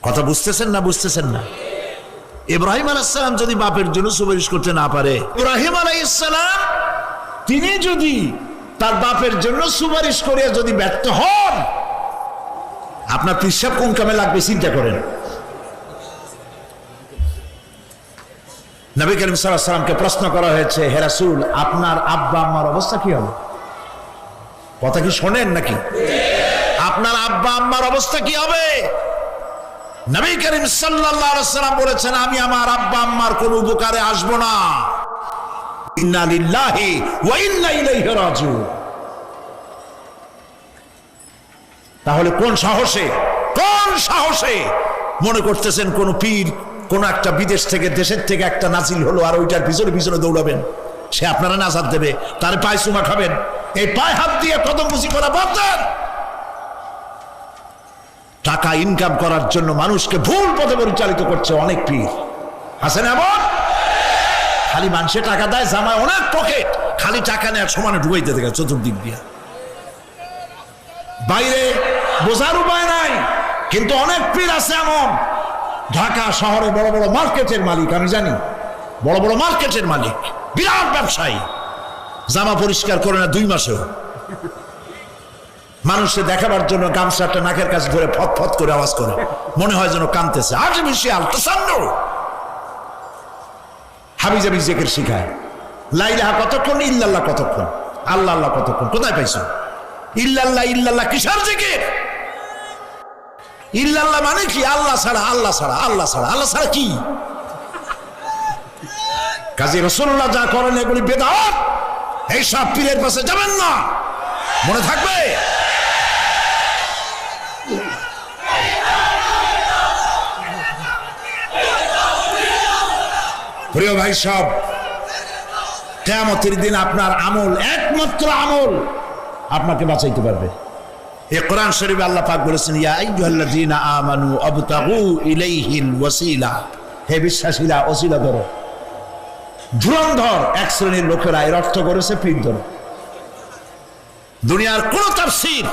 কথা বুঝতেছেন না? বুঝতেছেন না? ইব্রাহিম আলাইহিস সালাম যদি বাপের জন্য সুপারিশ করতে না পারে, ইব্রাহিম আলাইহিস সালাম তিনি যদি তার বাপের জন্য সুপারিশ করে যদি ব্যর্থ হন, আপনার পিসাব কোন কামে লাগবে চিন্তা করেন। নবী করিম সাল্লাল্লাহু আলাইহি ওয়াসাল্লামকে প্রশ্ন করা হয়েছে, হে রাসূল আপনার আব্বা আম্মার অবস্থা কি হবে? কথা কি শোনেন নাকি? আপনার আব্বা আম্মার অবস্থা কি হবে? নবী করিম সাল্লাল্লাহু আলাইহি ওয়াসাল্লাম বলেছেন, আমি আমার আব্বা আম্মার কোন উপকারে আসবো না। ইন্না লিল্লাহি ওয়া ইন্না ইলাইহি রাজিউন। তাহলে কোন সাহসে মনে করতেছেন কোন পীর কোন একটা বিদেশ থেকে দেশের থেকে একটা নাজিল হলো আর ওইটার পিছনে পিছনে দৌড়াবেন, সে আপনারা নাজাত দেবে, তার পায়ে চুমা খাবেন? এই পায়ে হাত দিয়ে কদম বুঝি করা বাদ দেন। টাকা ইনকাম করার জন্য মানুষকে ভুল পথে পরিচালিত করছে অনেক পীর। আছে না এমন? খালি মানুষে টাকা দেয়, জামায় অনেক পকেট, খালি টাকা নেওয়ার সমানে ঢুকাইতে থাকে চতুর্দিক দিয়ে। বাইরে বোঝার উপায় নাই, কিন্তু অনেক পীর আছে এমন, ঢাকা শহরে বড় বড় মার্কেটের মালিক, আমি জানি বড় বড় মার্কেটের মালিক, বিরাট ব্যবসায়ী, জামা পরিষ্কার করে না 2 মাসেও। মানুষকে দেখাবার জন্য গামছাটা নাকের কাছে ধরে ফত ফত করে আওয়াজ করে, মনে হয় যেন কাঁদতেছে। আর্টিফিশিয়াল তাসান্নু। হাবিজাবি জিকির শিখায়, লা ইলাহা কতক্ষণ, ইল্লাল্লাহ কতক্ষণ, আল্লাহ আল্লাহ কতক্ষণ। কোথায় পাইছো ইল্লাল্লাহ? ইল্লাল্লাহ কিসের জিকির? ইল্লাল্লাহ মানে কি? আল্লাহ ছাড়া, আল্লাহ ছাড়া, আল্লাহ ছাড়া, আল্লাহ ছাড়া কি? কাজী রাসূলুল্লাহ যা করেন এগুলি বেদাত। এই সব পীরের পাশে যাবেন না, মনে থাকবে। প্রিয় ভাই সব, কিয়ামতের দিন আপনার আমল, একমাত্র আমল আপনাকে বাঁচাইতে পারবে। এই কোরআন শরীফে আল্লাহ পাক বলেছেন, ইয়া আইয়ুহাল্লাযীনা আমানু আবতাগু ইলাইহিল ওয়াসিলা, হে বিশ্বাসীরা ওসিলা ধরো। ধুরন্ধর এক শ্রেণীর লোকেরা এর অর্থ করেছে পীর ধরো। দুনিয়ার কোন তাফসীর,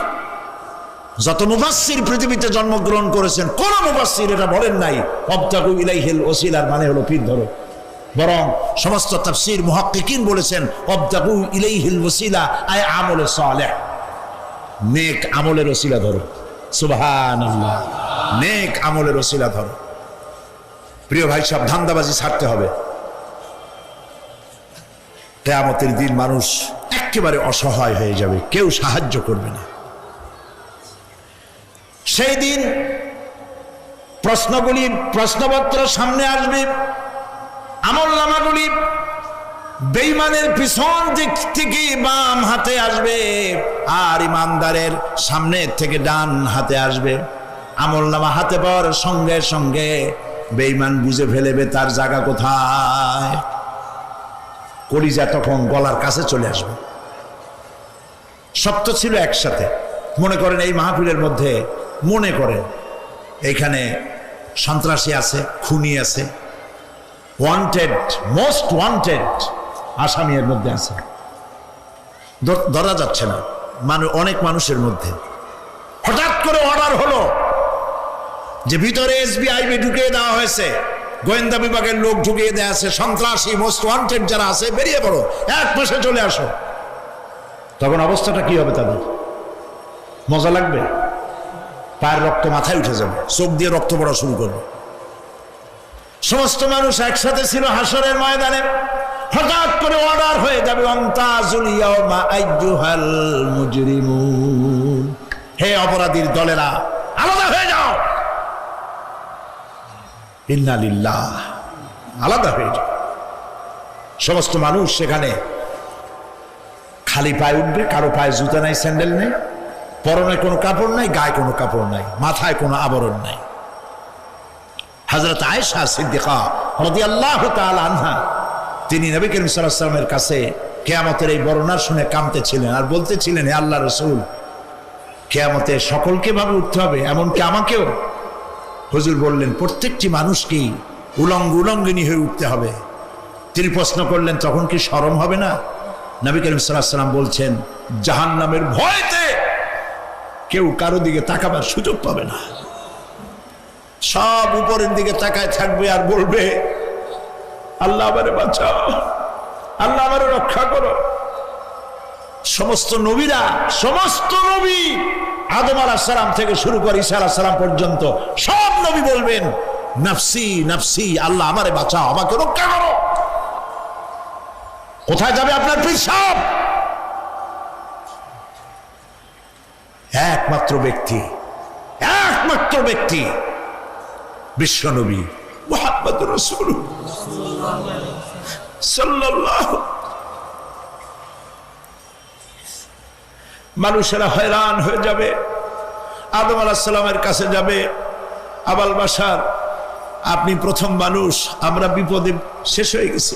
যত মুফাসসির পৃথিবীতে জন্মগ্রহণ করেছেন, কোন মুফাসসির এটা বলেন নাই আবতাগু ইলাইহিল ওসিলার মানে হলো পীর ধরো। বরং সমস্ত তাফসীর মুহাক্কিকিন বলেছেন আবতাগু ইলাইহিল ওসিলা আয় আমলে সালেহ, নেক আমলের ওসিলা ধরো। সুবহানাল্লাহ, নেক আমলের ওসিলা ধরো। প্রিয় ভাই সব, ধান্দাবাজি ছাড়তে হবে। কিয়ামতের দিন মানুষ একেবারে অসহায় হয়ে যাবে, কেউ সাহায্য করবে না। সেই দিন প্রশ্নপত্র সামনে আসবে, আমলনামাগুলি বেঈমানের পিছন দিক থেকে বাম হাতে আসবে আর ইমানদারের সামনে থেকে ডান হাতে আসবে। আমলনামা হাতে পাওয়ার সঙ্গে সঙ্গে বেঈমান বুঝে ফেলবে তার জায়গা কোথায়। কলিজা তখন গলার কাছে চলে আসবে। সব তো ছিল একসাথে। মনে করেন এই মাহফিলের মধ্যে, মনে করেন এইখানে সন্ত্রাসী আছে, খুনি আছে, ওয়ান্টেড, মোস্ট ওয়ান্টেড আসামি এর মধ্যে আছে, ধরা যাচ্ছে না। অনেক মানুষের মধ্যে হঠাৎ করে অর্ডার হলো যে ভিতরে এসবিআই ঢুকিয়ে দেওয়া হয়েছে, গোয়েন্দা বিভাগের লোক ঢুকিয়ে দেয়া আছে, সন্ত্রাসী মোস্ট ওয়ান্টেড যারা আছে বেরিয়ে পড়ো, এক মাসে চলে আসো। তখন অবস্থাটা কি হবে তাদের? মজা লাগবে? পায়ের রক্ত মাথায় উঠে যাবে, চোখ দিয়ে রক্ত পড়া শুরু করবে। সমস্ত মানুষ একসাথে ছিল হাসরের ময়দানে। হঠাৎ করে অর্ডার হয়ে যাবে, অন্তাজুল ইয়াউমা আইয়ুহাল মুজরিমুন, হে অপরাধীর দলেরা আলাদা হয়ে যাও। ইন্না লিল্লাহ, আলাদা হয়ে যাও। সমস্ত মানুষ সেখানে খালি পায়ে উঠবে, কারো পায়ে জুতা নাই, স্যান্ডেল নেই, পরনে কোনো কাপড় নাই, গায়ে কোনো কাপড় নাই, মাথায় কোনো আবরণ নাই। হযরত আয়েশা সিদ্দিকা রাদিয়াল্লাহু তাআলা আনহা, তিনি নবী করিম সাল্লাল্লাহু আলাইহি ওয়াসাল্লামের কাছে কিয়ামতের এই বর্ণনা শুনে কাঁদতেছিলেন আর বলতেছিলেন, হে আল্লাহর রাসূল, কিয়ামতে সকলকে ভাবে উঠতে হবে, এমনকি আমাকেও? হুজুর বললেন, প্রত্যেকটি মানুষকেই উলঙ্গিনী হয়ে উঠতে হবে। তিনি প্রশ্ন করলেন, তখন কি শরম হবে না? নবী করিম সাল্লাল্লাহু আলাইহি ওয়াসাল্লাম বলছেন, জাহান্নামের ভয়তে কেউ কারো দিকে তাকাবার সুযোগ পাবে না। সব উপরের দিকে তাকায় থাকবে আর বলবে, আল্লাহ আমারে বাঁচাও, আল্লাহ আমারে রক্ষা করো। সমস্ত নবীরা, সমস্ত নবী, আদম আলাইহিস সালাম থেকে শুরু করে ঈসা আলাইহিস সালাম পর্যন্ত সব নবী বলবেন, নাফসি নাফসি, আল্লাহ আমারে বাঁচাও, আমাকে রক্ষা করো। কোথায় যাবে আপনার পিসাব? একমাত্র ব্যক্তি বিশ্বনবী মুহাম্মদুর রাসূলুল্লাহ সাল্লাল্লাহু। মানুষেরা হয়রান হয়ে যাবে, আদম আলাইহিস সালামের কাছে যাবে, আবাল বাশার, আপনি প্রথম মানুষ, আমরা বিপদে শেষ হয়ে গেছি,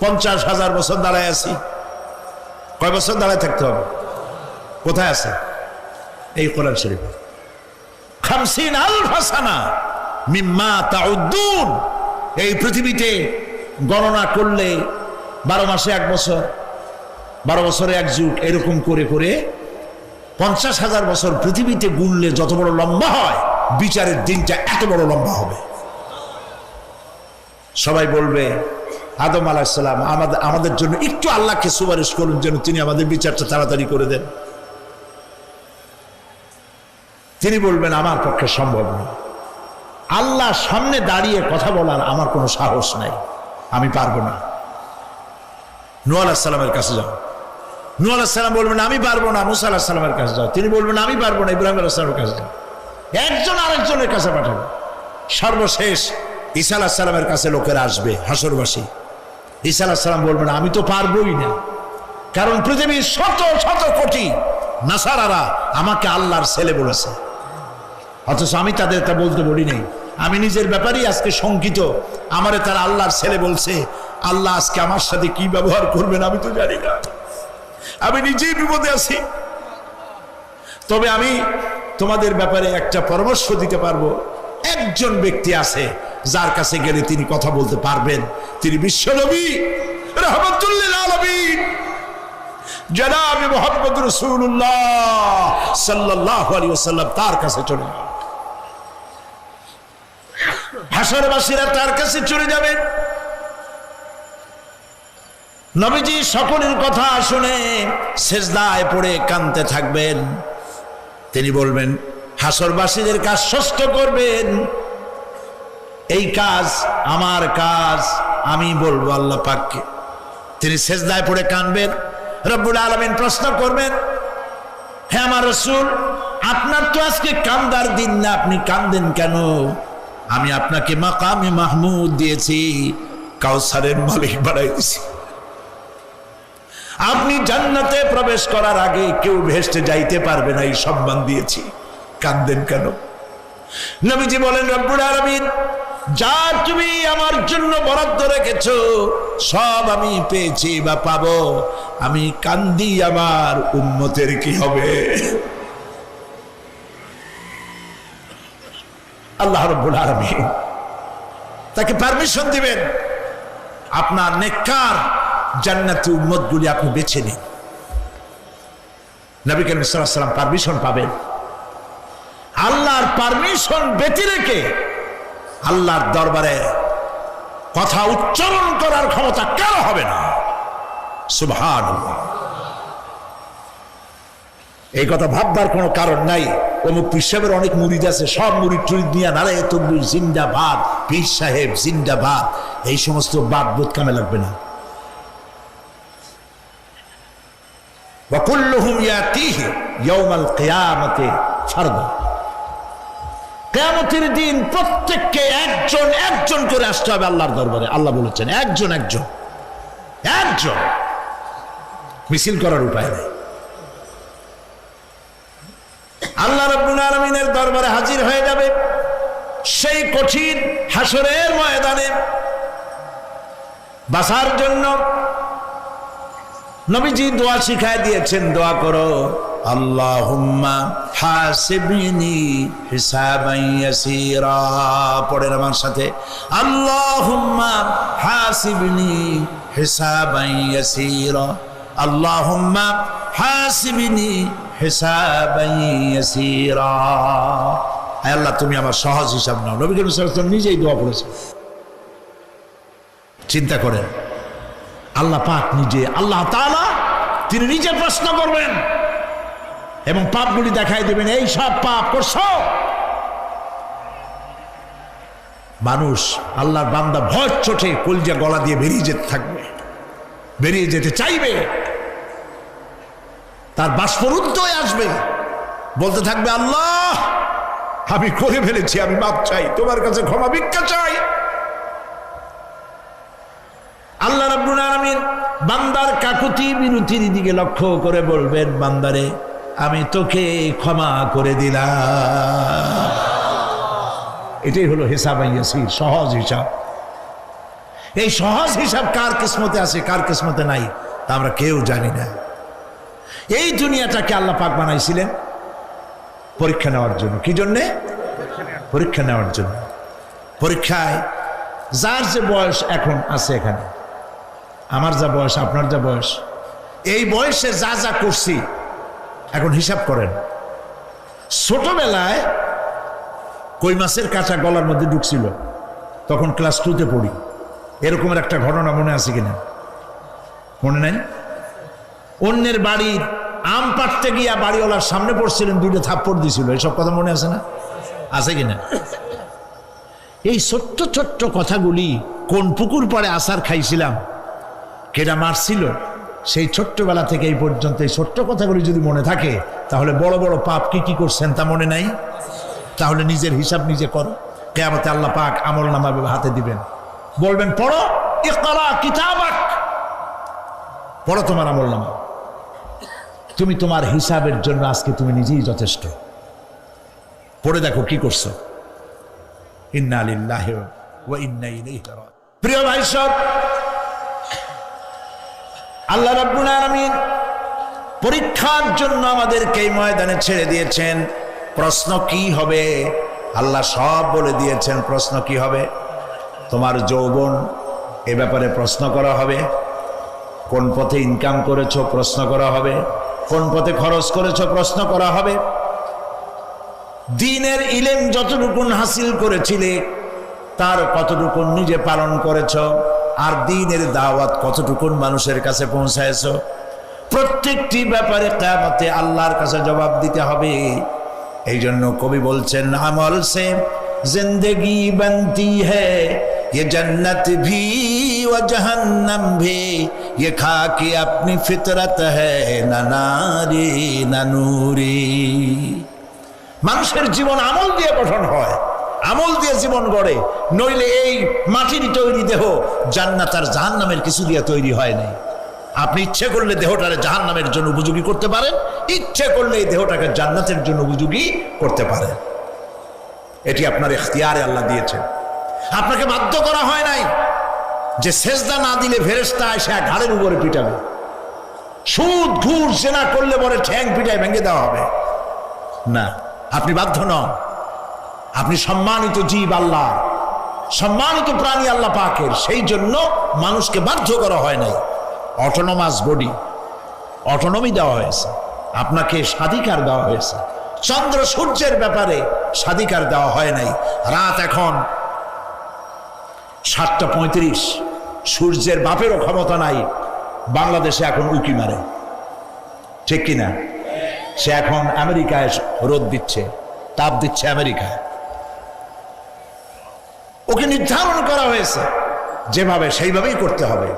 50,000 বছর দাঁড়ায় আছি। কয় বছর দাঁড়ায় থাকতে হবে? কোথায় আছে? এই কোরআন শরীফ, 50,000 সানা মিম্মা তাউদ্দুন। এই পৃথিবীতে গণনা করলে 12 মাসে 1 বছর, 12 বছরে 1 যুগ, এরকম করে করে 50,000 বছর পৃথিবীতে গুনলে যত বড় লম্বা হয়, বিচারের দিনটা এত বড় লম্বা হবে। সবাই বলবে, আদম আলাইহিস সালাম আমাদের জন্য একটু আল্লাহকে সুপারিশ করুন যেন তিনি আমাদের বিচারটা তাড়াতাড়ি করে দেন। তিনি বলবেন, আমার পক্ষে সম্ভব নয়, আল্লাহ সামনে দাঁড়িয়ে কথা বলার আমার কোনো সাহস নাই, আমি পারবো না। নূহ আলাইহিস সালামের কাছে যাও। নূহ আলাইহিস সালাম বলবেন, আমি পারবো না। মুসা আলাইহিস সালামের কাছে যাও। তিনি বলবেন, আমি পারবো না। ইব্রাহিম আলাইহিস সালামের কাছে যাও। একজন আরেকজনের কাছে পাঠাবে। সর্বশেষ ঈসা আলাইহিস সালামের কাছে লোকেরা আসবে, হাসরবাসী। ঈসা আলাইহিস সালাম বলবেন, আমি তো পারবোই না, কারণ পৃথিবীর শত শত কোটি নাসারারা আমাকে আল্লাহর ছেলে বলেছে, অথচ আমি তাদের এটা বলতে বলি নাই। আমি নিজের ব্যাপারেই আজকে শঙ্কিত, আমারে তারা আল্লাহর ছেলে বলছে। আল্লাহ আজকে আমার সাথে কি ব্যবহার করবেন আমি তো জানি না, আমি নিজেই বিপদে আছি। তবে আমি তোমাদের ব্যাপারে একটা পরামর্শ দিতে পারবো। একজন ব্যক্তি আছে যার কাছে গেলে তিনি কথা বলতে পারবেন, তিনি বিশ্বনবী রাহমাতুল লিল আলামিন জনাব মুহাম্মদ রাসূলুল্লাহ সাল্লাল্লাহু আলাইহি ওয়াসাল্লাম। তার কাছে চলে যান, হাসরবাসীরা তার কাছে চলে যাবেন। নবীজি সকলের কথা শুনে সিজদায় পড়ে কাঁদতে থাকবেন। তিনি বলবেন, হাসরবাসীদের কাজ সুস্থ করবেন, এই কাজ আমার কাজ, আমি বলবো আল্লাহ পাককে। তিনি সিজদায় পড়ে কাঁদবেন। রব্বুল আলামিন প্রশ্ন করবেন, হে আমার রাসূল, আপনার তো আজকে কান্দার দিন না, আপনি কাঁদেন কেন? আমি আপনাকে মাকামে মাহমুদ দিয়েছি, কাউসারের মালিক বানাই দিয়েছি। আপনি জান্নাতে প্রবেশ করার আগে কেউ ভেস্টে যাইতে পারবে না, এই সম্মান দিয়েছি, কাঁদেন কেন? নবীজি বলেন, রব্বুল আলামিন যা তুমি আমার জন্য বরাদ্দ রেখেছো সব আমি পেয়েছি বা পাবো, আমি কান্দি আমার উম্মতের কি হবে? আল্লাহ রাব্বুল আলামিন তাকে পারমিশন দিবেন, আপনার নেককার জান্নাতি উম্মতগুলি আপনি বেছে নিন। নবী করিম সাল্লাল্লাহু আলাইহি ওয়াসাল্লাম পারমিশন পাবেন। আল্লাহর পারমিশন ব্যতি রেখে আল্লাহর দরবারে কথা উচ্চারণ করার ক্ষমতা কারো হবে না। সুবহানাল্লাহ। এই কথা ভাববার কোনো কারণ নাই। অমুক পীর সাহেবের অনেক মুরিদ আছে, সব মুরিদ টুরিদ নিয়ে নারায়ে তাকবীর জিন্দাবাদ, পীর সাহেব জিন্দাবাদ, এই সমস্ত বাদ বোধ কামে লাগবে না। ওয়া কুল্লুহুম ইয়াতিহি ইয়াউমাল কিয়ামাতি ফারদা। কিয়ামতের দিন প্রত্যেককে একজন একজন করে আসতে হবে আল্লাহর দরবারে। আল্লাহ বলেছেন একজন একজন একজন, মিছিল করার উপায় নেই। আল্লাহ রাব্বুল আলামিনের দরবারে হাজির হয়ে যাবে সেই কঠিন হাসরের ময়দানে। বাঁচার জন্য নবীজি দোয়া শিখায় দিয়েছেন, দোয়া করো, আল্লাহুম্মা হাসিবনি হিসাবান ইয়াসীরা। পড়েন আমার সাথে, আল্লাহুম্মা হাসিবনি হিসাবান ইয়াসীরা, আল্লাহুম্মা হাসিবনি হিসাবান ইয়াসীরা। হে আল্লাহ, তুমি আমার সহজ হিসাব নাও। নবী করিম সাল্লাল্লাহু আলাইহি ওয়াসাল্লাম নিজেই দোয়া করেছেন। চিন্তা করেন, আল্লাহ পাক নিজে, আল্লাহ তাআলা তিনি নিজে প্রশ্ন করবেন এবং পাপগুলি দেখাই দেবেন, এই সব পাপ করছো। মানুষ, আল্লাহর বান্দা ভয় চোটে কলজা গলা দিয়ে বেরিয়ে যেতে থাকবে, বেরিয়ে যেতে চাইবে, তার বাষ্পরুদ্ধ হয়ে আসবে, বলতে থাকবে, আল্লাহ আমি করে ফেলেছি, আমি মাপ চাই, তোমার কাছে ক্ষমা ভিক্ষা চাই। আল্লাহ রাব্বুল আলামিন বান্দার কাকুতি বিরতির দিকে লক্ষ্য করে বলবেন, বান্দারে আমি তোকে ক্ষমা করে দিলাম। এটাই হলো হিসাব ইয়াসির, সহজ হিসাব। এই সহজ হিসাব কার কিসমতে আছে কার কিসমতে নাই তা আমরা কেউ জানি না। এই দুনিয়াটাকে আল্লাহ পাক বানাইছিলেন পরীক্ষা নেওয়ার জন্য। কি জন্যে? পরীক্ষা নেওয়ার জন্য। পরীক্ষায় যার যে বয়স এখন আছে, এখানে আমার যা বয়স, আপনার যা বয়স, এই বয়সে যা যা করছি এখন হিসাব করেন। ছোটবেলায় কই মাছের কাঁচা গলার মধ্যে ঢুকছিল, তখন ক্লাস 2তে পড়ি, এরকমের একটা ঘটনা মনে আছে কিনা? মনে নাই? অন্যের বাড়ির আম পাড়তে গিয়া বাড়িওয়ালার সামনে পড়ছিলেন, 2টা থাপ্পড় দিছিল, এসব কথা মনে আছে না? আছে কিনা? এই ছোট্ট ছোট্ট কথাগুলি, কোন পুকুর পাড়ে আসার খাইছিলাম, কেডা মারছিল, সেই ছোট্টবেলা থেকে এই পর্যন্ত এই ছোট্ট কথাগুলি যদি মনে থাকে, তাহলে বড় বড় পাপ কি কি করছেন তা মনে নাই? তাহলে নিজের হিসাব নিজে করো। কিয়ামতে আল্লাহ পাক আমলনামা হাতে দিবেন, বলবেন পড়ো, ইকরা কিতাবাক, পড়ো তোমার আমলনামা। তুমি তোমার হিসাবের জন্য আজকে তুমি নিজেই যথেষ্ট। পড়ে দেখো কি করছো। ইন্না লিল্লাহি ওয়া ইন্না ইলাইহি রাজিউন। প্রিয় ভাই সব, আল্লাহ রাব্বুল আলামিন পরীক্ষার জন্য আমাদেরকে এই ময়দানে ছেড়ে দিয়েছেন। প্রশ্ন কি হবে আল্লাহ সব বলে দিয়েছেন। প্রশ্ন কি হবে? তোমার যৌবন, এ ব্যাপারে প্রশ্ন করা হবে। কোন পথে ইনকাম করেছো প্রশ্ন করা হবে। কোন পথে খরচ করেছো প্রশ্ন করা হবে। দ্বীনের ইলম যতটুকুন হাসিল করেছিলে তার কতটুকুন নিজে পালন করেছো, আর দ্বীনের দাওয়াত কতটুকুন মানুষের কাছে পৌঁছায়ছো, প্রত্যেকটি ব্যাপারে কিয়ামতে আল্লাহর কাছে জবাব দিতে হবে। এই জন্য কবি বলছেন, আমল সে জিন্দেগি বনতি হ্যায়, ये जन्नत भी व जहन्नम भी, ये खाकी अपनी फितरत है, ना नारी ना नूरी। মানুষের জীবন আমল দিয়ে গঠন হয়, আমল দিয়ে জীবন গড়ে, নইলে এই মাটির তৈরি দেহ জান্নাত আর জাহান্নামের কিছু দিয়ে তৈরি হয় নাই। আপনি ইচ্ছে করলে দেহটারে জাহান্নামের জন্য উপযোগী করতে পারেন, ইচ্ছে করলে এই দেহটাকে জান্নাতের জন্য উপযোগী করতে পারেন। এটি আপনার ইখতিয়ারে আল্লাহ দিয়েছেন, আপনাকে বাধ্য করা হয় নাই যে সেজদা না দিলে ফেরেশতা এসে ঘাড়ের উপরে পিটাবে, সুদ ঘুষ জেনা করলে পরে ঠ্যাং পিটায় ভেঙে দেওয়া হবে না। আপনি বাধ্য নন। আপনি সম্মানিত জীব আল্লাহ, সম্মানিত প্রাণী আল্লাহ পাকের, সেই জন্য মানুষকে বাধ্য করা হয় নাই। অটোনমাস বডি, অটোনমি দেওয়া হয়েছে, আপনাকে স্বাধিকার দেওয়া হয়েছে। চন্দ্র সূর্যের ব্যাপারে স্বাধিকার দেওয়া হয় নাই। রাত এখন 7:35 সূর্যের বাপেরও ক্ষমতা নাই বাংলাদেশে এখন উকি মারে, ঠিক কিনা? সে এখন আমেরিকায় রোদ দিচ্ছে, তাপ দিচ্ছে আমেরিকায়। ওকে নির্ধারণ করা হয়েছে যেভাবে সেইভাবেই করতে হবে।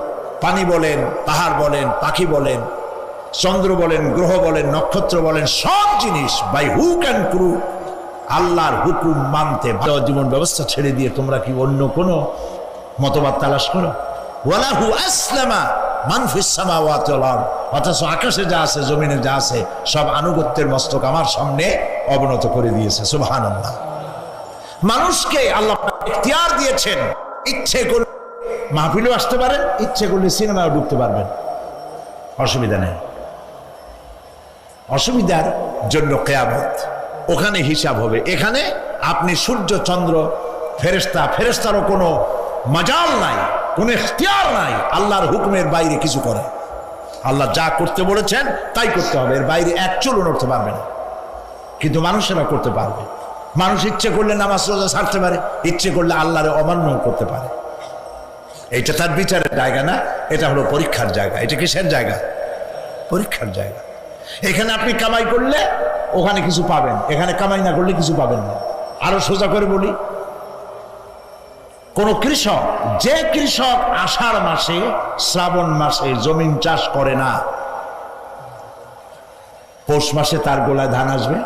পানি বলেন, পাহাড় বলেন, পাখি বলেন, চন্দ্র বলেন, গ্রহ বলেন, নক্ষত্র বলেন, সব জিনিস বাই হুক অ্যান্ড ক্রুক আল্লাহর হুকুম মানতে। জীবন ব্যবস্থা ছেড়ে দিয়ে তোমরা কি অন্য কোনো মতবাদ তালাশ করো? ওয়ালাহু আসলামা মান ফিস সামাওয়াতি ওয়াল আরদ, অথচ আকাশে যা আছে, জমিনে যা আছে, সব আনুগত্যের মস্তক আমার সামনে অবনত করে দিয়েছে। সুবহানাল্লাহ। মানুষকে আল্লাহ ইখতিয়ার দিয়েছেন, ইচ্ছে করলে মাহফিলেও আসতে পারেন, ইচ্ছে করলে সিনেমাও ঢুকতে পারবেন, অসুবিধা নেই। অসুবিধার জন্য কিয়ামত, ওখানে হিসাব হবে। এখানে আপনি সূর্য, চন্দ্র, ফেরেশতা, ফেরেশতারও কোনো মাজাল নাই, কোনো ইখতিয়ার নাই আল্লাহর হুকুমের বাইরে কিছু করে। আল্লাহ যা করতে বলেছেন তাই করতে হবে, এর বাইরে এক চুলও নড়তে পারবে না। কিন্তু মানুষেরা করতে পারবে। মানুষ ইচ্ছে করলে নামাজ রোজা ছাড়তে পারে, ইচ্ছে করলে আল্লাহর অমান্য করতে পারে। এটা তার বিচারের জায়গা না, এটা হলো পরীক্ষার জায়গা। এটা কিসের জায়গা? পরীক্ষার জায়গা। এখানে আপনি কামাই করলে ওখানে কিছু পাবেন, এখানে কামাই না করলে কিছু পাবেন না। আরো সোজা করে বলি, কোন কৃষক, যে কৃষক আষাঢ় মাসে, শ্রাবণ মাসে জমিন চাষ করে না, পৌষ মাসে তার গোলায় ধান আসবে?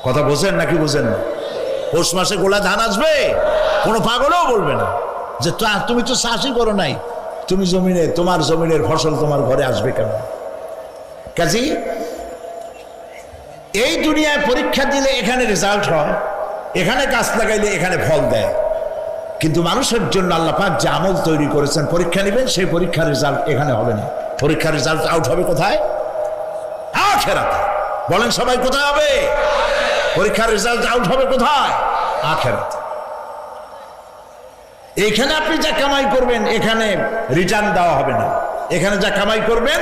কথা বোঝেন নাকি বোঝেন না? পৌষ মাসে গোলায় ধান আসবে? কোনো পাগলও বলবে না যে তুমি তো চাষই করো নাই, তুমি জমিনে, তোমার জমিনের ফসল তোমার ঘরে আসবে কেন? কাজী এই দুনিয়ায় পরীক্ষা দিলে এখানে রেজাল্ট হয়, এখানে গাছ লাগাইলে এখানে ফল দেয়। কিন্তু মানুষের জন্য আল্লাহ পাক যে আমল তৈরি করেছেন, পরীক্ষা নেবেন, সেই পরীক্ষার রেজাল্ট এখানে হবে না। পরীক্ষার রেজাল্ট আউট হবে কোথায়? আখিরাতে। বলেন সবাই, কোথায় হবে? পরীক্ষার রেজাল্ট আউট হবে কোথায়? আখিরাতে। এখানে আপনি যা কামাই করবেন এখানে রিটার্ন দেওয়া হবে না। এখানে যা কামাই করবেন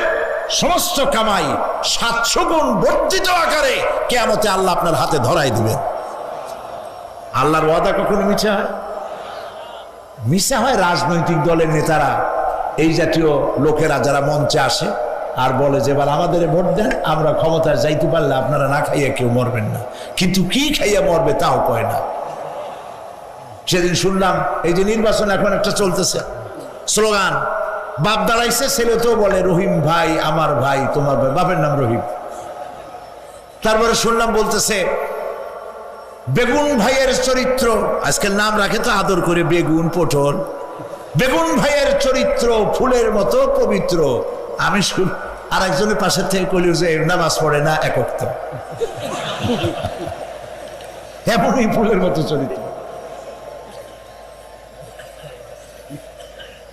সমস্ত কামাই 700 গুণ বর্ধিত আকারে কিয়ামতে আল্লাহ আপনার হাতে ধরাই দিবেন। আল্লাহর ওয়াদা কখনো মিথ্যা হয়? মিথ্যা হয় রাজনৈতিক দলের নেতারা, এই জাতীয় লোকেরা যারা মঞ্চে আসে আর বলে যে এবার আমাদের ভোট দেন, আমরা ক্ষমতায় যাইতে পারলে আপনারা না খাইয়া কেউ মরবেন না। কিন্তু কি খাইয়া মরবে তাও কয় না। সেদিন শুনলাম এই যে নির্বাচন এখন একটা চলতেছে, স্লোগান বাপ দাঁড়াইছে, ছেলে তো বলে রহিম ভাই আমার ভাই, তোমার ভাই, বাপের নাম রহিম। তারপরে শুনলাম বলতেছে বেগুন ভাইয়ের চরিত্র, আজকাল নাম রাখে তো আদর করে, বেগুন, পটল, বেগুন ভাইয়ের চরিত্র ফুলের মতো পবিত্র। আমি শুন, আর একজনের পাশের থেকে কইল যে নামাজ পড়ে না, একক তো এমনই ফুলের মতো চরিত্র।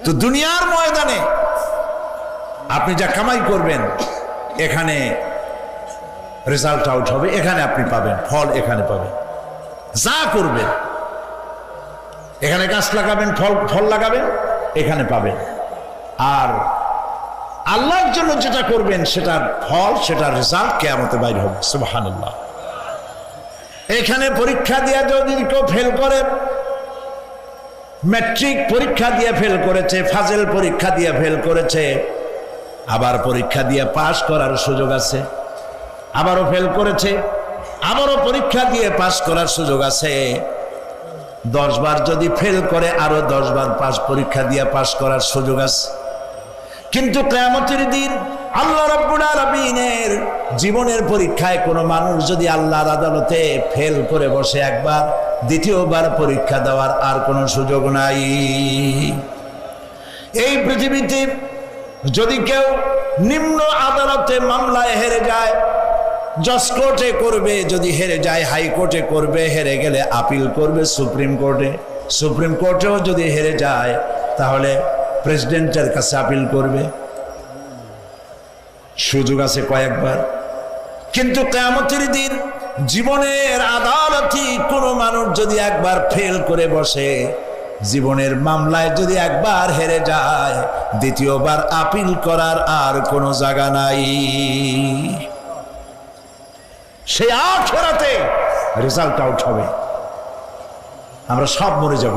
তো দুনিয়ার ময়দানে আপনি যা কামাই করবেন এখানে রেজাল্ট আউট হবে, এখানে আপনি পাবেন ফল, এখানে পাবেন। যা করবেন, এখানে গাছ লাগাবেন, ফল লাগাবেন, এখানে পাবেন। আর আল্লাহর জন্য যেটা করবেন সেটার ফল, সেটার রেজাল্ট কিয়ামতে বাইর হবে। সুবহানাল্লাহ। এখানে পরীক্ষা দিয়ে যদি কেউ ফেল করে, ম্যাট্রিক পরীক্ষা দিয়ে ফেল করেছে, ফাজেল পরীক্ষা দিয়ে ফেল করেছে, আবার পরীক্ষা দিয়ে পাশ করার সুযোগ আছে, আবারও ফেল করেছে, আবারও পরীক্ষা দিয়ে পাশ করার সুযোগ আছে। 10 বার যদি ফেল করে আরো 10 বার পরীক্ষা দিয়ে পাশ করার সুযোগ আছে। কিন্তু কিয়ামতের দিন আল্লাহ রাব্বুল আলামিনের জীবনের পরীক্ষায় কোনো মানুষ যদি আল্লাহর আদালতে ফেল করে বসে একবার, দ্বিতীয়বার পরীক্ষা দেওয়ার আর কোনো সুযোগ নাই। এই পৃথিবীতে যদি কেউ নিম্ন আদালতে মামলায় হেরে যায়, জজ কোর্টে করবে, যদি হেরে যায় হাইকোর্টে করবে, হেরে গেলে আপিল করবে সুপ্রিম কোর্টে, সুপ্রিম কোর্টেও যদি হেরে যায় তাহলে প্রেসিডেন্টের কাছে আপিল করবে। সুযোগ আছে কয়েকবার। কিন্তু কিয়ামতের দিন জীবনের আদালতে কোনো মানুষ যদি একবার ফেল করে বসে, জীবনের মামলায় যদি একবার হেরে যায়, দ্বিতীয়বার আপিল করার আর কোনো জায়গা নাই। সেই আখিরাতে রেজাল্ট আউট হবে, আমরা সব মরে যাব।